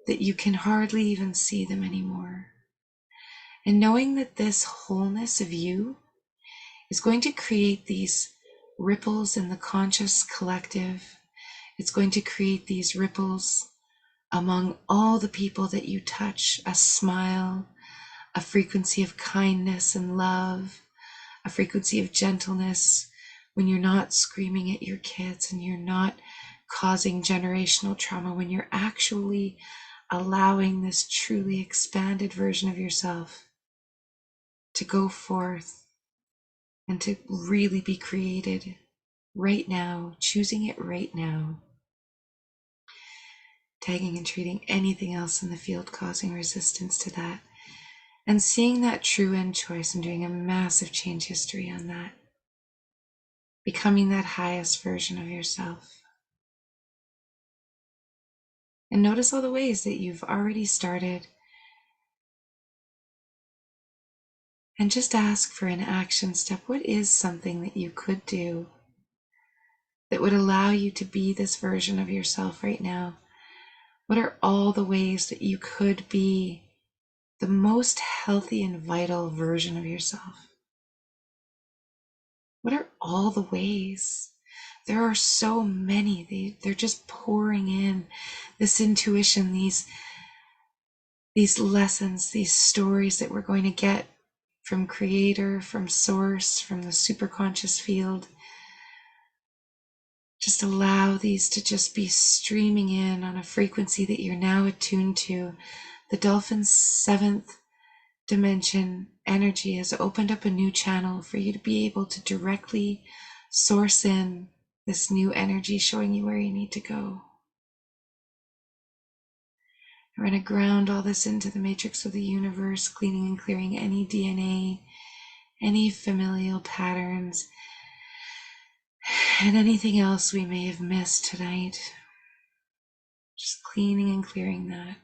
that you can hardly even see them anymore. And knowing that this wholeness of you is going to create these ripples in the conscious collective. It's going to create these ripples among all the people that you touch, a smile, a frequency of kindness and love, a frequency of gentleness when you're not screaming at your kids and you're not causing generational trauma, when you're actually allowing this truly expanded version of yourself to go forth and to really be created right now, choosing it right now, tagging and treating anything else in the field causing resistance to that, and seeing that true end choice and doing a massive change history on that, becoming that highest version of yourself. And notice all the ways that you've already started, and just ask for an action step. What is something that you could do that would allow you to be this version of yourself right now? What are all the ways that you could be the most healthy and vital version of yourself? What are all the ways? There are so many. They're just pouring in this intuition, these lessons, these stories that we're going to get from creator, from source, from the superconscious field. Just allow these to just be streaming in on a frequency that you're now attuned to. The dolphin's seventh dimension energy has opened up a new channel for you to be able to directly source in this new energy, showing you where you need to go. We're going to ground all this into the matrix of the universe, cleaning and clearing any DNA, any familial patterns, and anything else we may have missed tonight. Just cleaning and clearing that.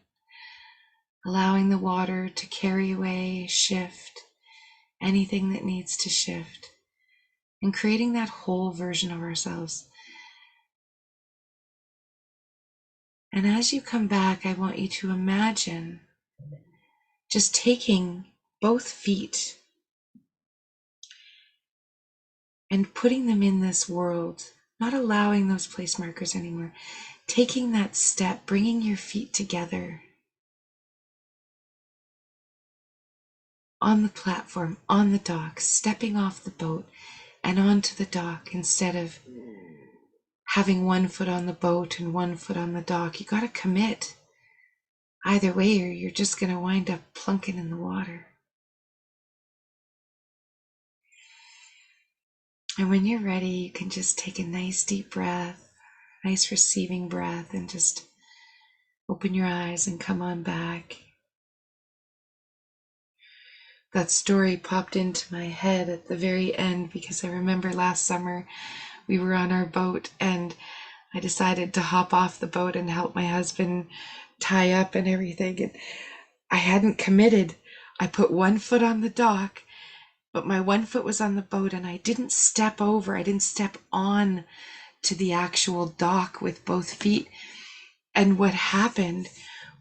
Allowing the water to carry away, shift anything that needs to shift, and creating that whole version of ourselves. And as you come back, I want you to imagine just taking both feet and putting them in this world, not allowing those place markers anymore, taking that step, bringing your feet together on the platform, on the dock, stepping off the boat and onto the dock instead of having one foot on the boat and one foot on the dock. You got to commit either way, or you're just going to wind up plunking in the water. And when you're ready, you can just take a nice deep breath, nice receiving breath, and just open your eyes and come on back. That story popped into my head at the very end because I remember last summer we were on our boat and I decided to hop off the boat and help my husband tie up and everything. And I hadn't committed. I put one foot on the dock, but my one foot was on the boat and I didn't step over. I didn't step on to the actual dock with both feet. And what happened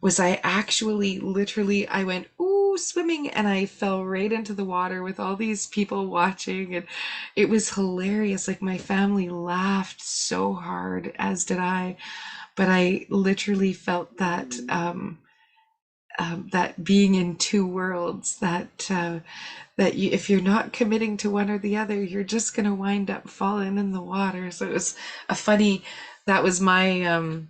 was I actually literally, I went, ooh, swimming, and I fell right into the water with all these people watching, and it was hilarious. Like, my family laughed so hard, as did I, but I literally felt that that being in two worlds, that you, if you're not committing to one or the other, you're just gonna wind up falling in the water. So it was a funny, that was my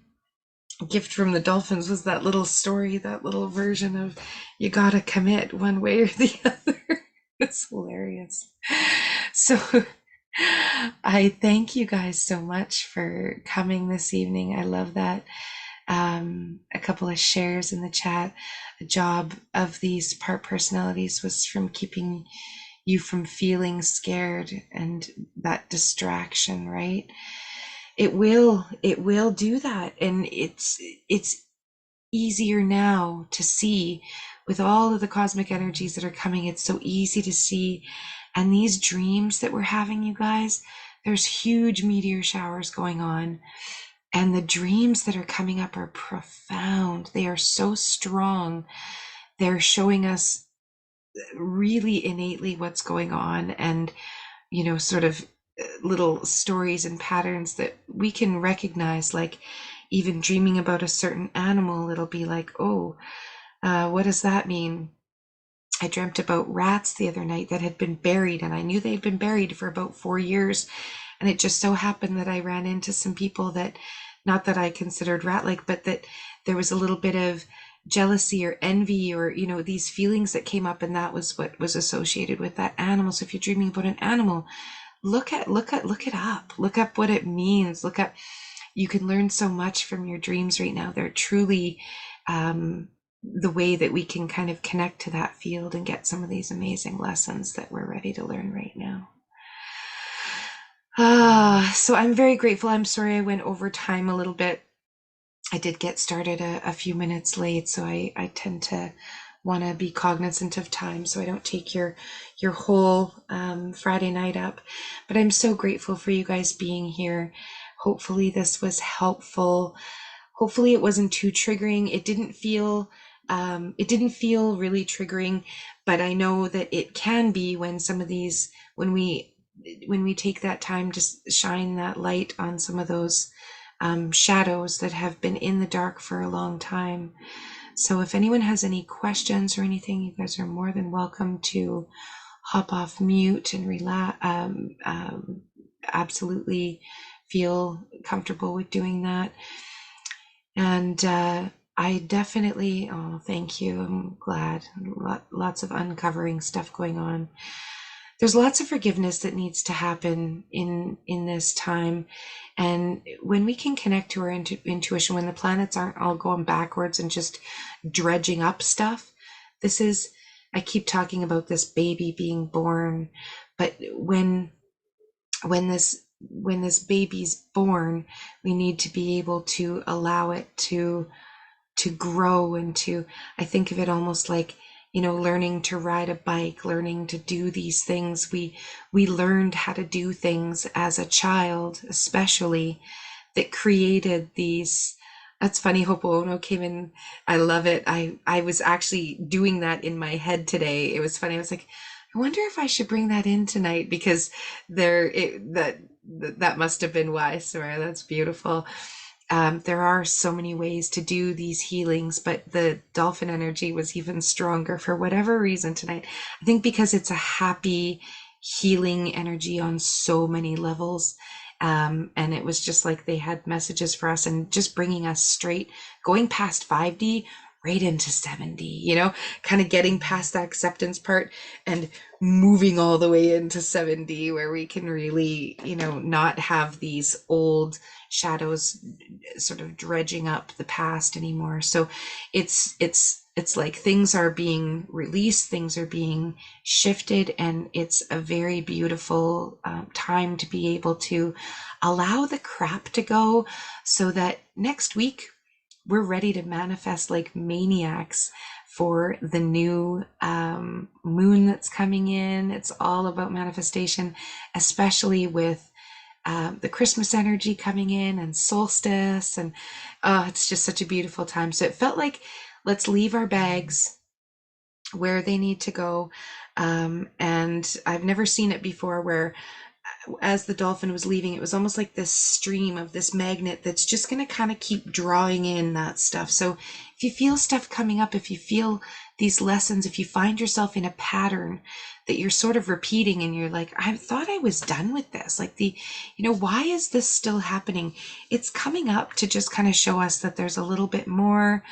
gift from the dolphins, was that little story, that little version of you gotta commit one way or the other. It's hilarious. So I thank you guys so much for coming this evening. I love that. A couple of shares in the chat. A job of these part personalities was from keeping you from feeling scared and that distraction, right? It will do that. And it's easier now to see with all of the cosmic energies that are coming. It's so easy to see. And these dreams that we're having, you guys, there's huge meteor showers going on. And the dreams that are coming up are profound. They are so strong. They're showing us really innately what's going on, and, you know, sort of little stories and patterns that we can recognize. Like, even dreaming about a certain animal, it'll be like, oh, what does that mean? I dreamt about rats the other night that had been buried, and I knew they'd been buried for about 4 years. And it just so happened that I ran into some people that, not that I considered rat-like, but that there was a little bit of jealousy or envy, or, you know, these feelings that came up, and that was what was associated with that animal. So if you're dreaming about an animal, look it up, look up what it means, look up. You can learn so much from your dreams right now. They're truly the way that we can kind of connect to that field and get some of these amazing lessons that we're ready to learn right now. So I'm very grateful. I'm sorry I went over time a little bit. I did get started a few minutes late, so I tend to want to be cognizant of time so I don't take your whole Friday night up. But I'm so grateful for you guys being here. Hopefully this was helpful. Hopefully it wasn't too triggering. It didn't feel really triggering, but I know that it can be when some of these, when we when we take that time to shine that light on some of those shadows that have been in the dark for a long time. So if anyone has any questions or anything, you guys are more than welcome to hop off mute and relax. Absolutely feel comfortable with doing that. And I definitely, oh, thank you. I'm glad. Lots of uncovering stuff going on. There's lots of forgiveness that needs to happen in this time. And when we can connect to our intuition, when the planets aren't all going backwards and just dredging up stuff, this is, I keep talking about this baby being born, but when this baby's born, we need to be able to allow it to grow and to, I think of it almost like, learning to ride a bike, learning to do these things. We learned how to do things as a child, especially, that created these. That's funny. Ho'oponopono came in. I love it. I was actually doing that in my head today. It was funny. I was like, I wonder if I should bring that in tonight, because that must have been why. Sorry, that's beautiful. There are so many ways to do these healings, but the dolphin energy was even stronger for whatever reason tonight. I think because it's a happy, healing energy on so many levels. And it was just like they had messages for us and just bringing us straight, going past 5D right into 7D, kind of getting past that acceptance part and moving all the way into 7D, where we can really, not have these old shadows sort of dredging up the past anymore. So it's like things are being released, things are being shifted, and it's a very beautiful time to be able to allow the crap to go, so that next week we're ready to manifest like maniacs for the new moon that's coming in. It's all about manifestation, especially with the Christmas energy coming in and solstice. And it's just such a beautiful time. So it felt like, let's leave our bags where they need to go. And I've never seen it before, where as the dolphin was leaving, it was almost like this stream of this magnet that's just going to kind of keep drawing in that stuff. So if you feel stuff coming up, if you feel these lessons, if you find yourself in a pattern that you're sort of repeating and you're like, I thought I was done with this, like why is this still happening? It's coming up to just kind of show us that there's a little bit more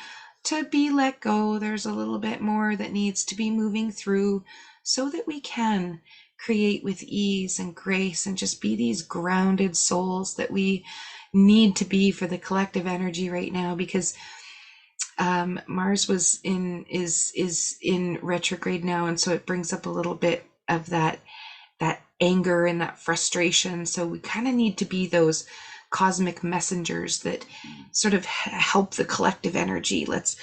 to be let go. There's a little bit more that needs to be moving through, so that we can create with ease and grace and just be these grounded souls that we need to be for the collective energy right now. Because Mars is in retrograde now, and so it brings up a little bit of that anger and that frustration. So we kind of need to be those cosmic messengers that sort of help the collective energy. Let's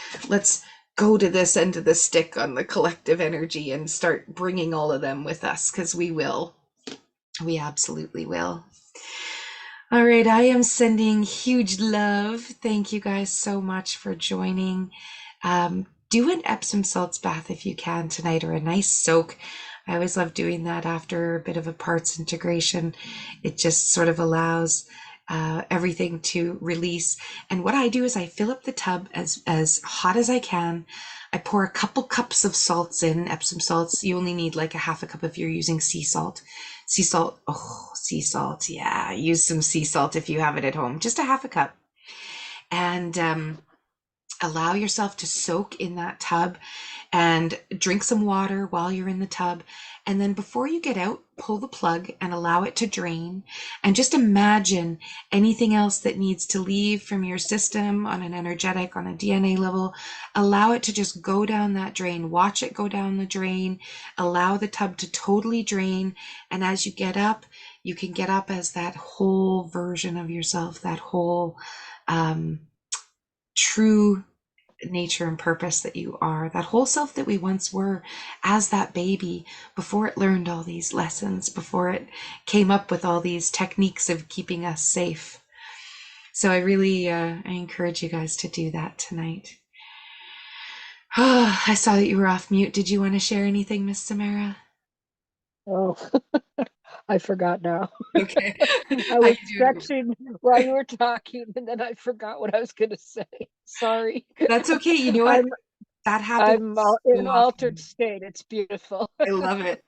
go to this end of the stick on the collective energy and start bringing all of them with us, because we absolutely will. All right, I am sending huge love. Thank you guys so much for joining. Do an Epsom salts bath if you can tonight, or a nice soak. I always love doing that after a bit of a parts integration. It just sort of allows everything to release. And what I do is I fill up the tub as hot as I can. I pour a couple cups of salts in, Epsom salts. You only need like a half a cup if you're using sea salt. Sea salt, oh, sea salt, yeah. Use some sea salt if you have it at home. Just a half a cup. And allow yourself to soak in that tub and drink some water while you're in the tub. And then before you get out, pull the plug and allow it to drain. And just imagine anything else that needs to leave from your system on an energetic, on a DNA level. Allow it to just go down that drain. Watch it go down the drain. Allow the tub to totally drain. And as you get up, you can get up as that whole version of yourself, that whole true nature and purpose that you are, that whole self that we once were as that baby, before it learned all these lessons, before it came up with all these techniques of keeping us safe. So I really I encourage you guys to do that tonight. Oh, I saw that you were off mute. Did you want to share anything, Miss Samara? Oh, I forgot now. Okay. I How was you doing? stretching while you were talking, and then I forgot what I was going to say. Sorry. That's okay. You know what? I'm That happens so in altered often. state. It's beautiful. I love it.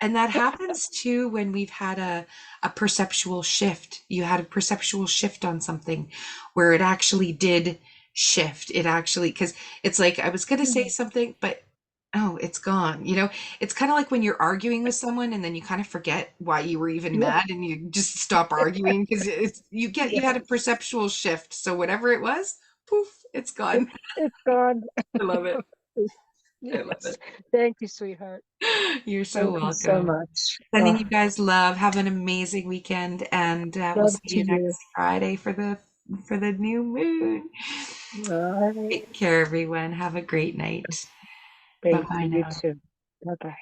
And that happens too when we've had a perceptual shift. You had a perceptual shift on something where it actually did shift. It actually, because it's like I was going to say something, but oh, it's gone. It's kind of like when you're arguing with someone and then you kind of forget why you were even Yeah, mad and you just stop arguing because you had a yes, perceptual shift. So whatever it was, poof, it's gone. it's gone. I love it. I love Yes. it. Thank you, sweetheart. You're so Thank you so welcome. much. Sending Oh, you guys love. Have an amazing weekend, and we'll love see to you you. next Friday for the new moon. All right. Take care, everyone. Have a great night. Bye Thank bye you. You now. too. Bye bye.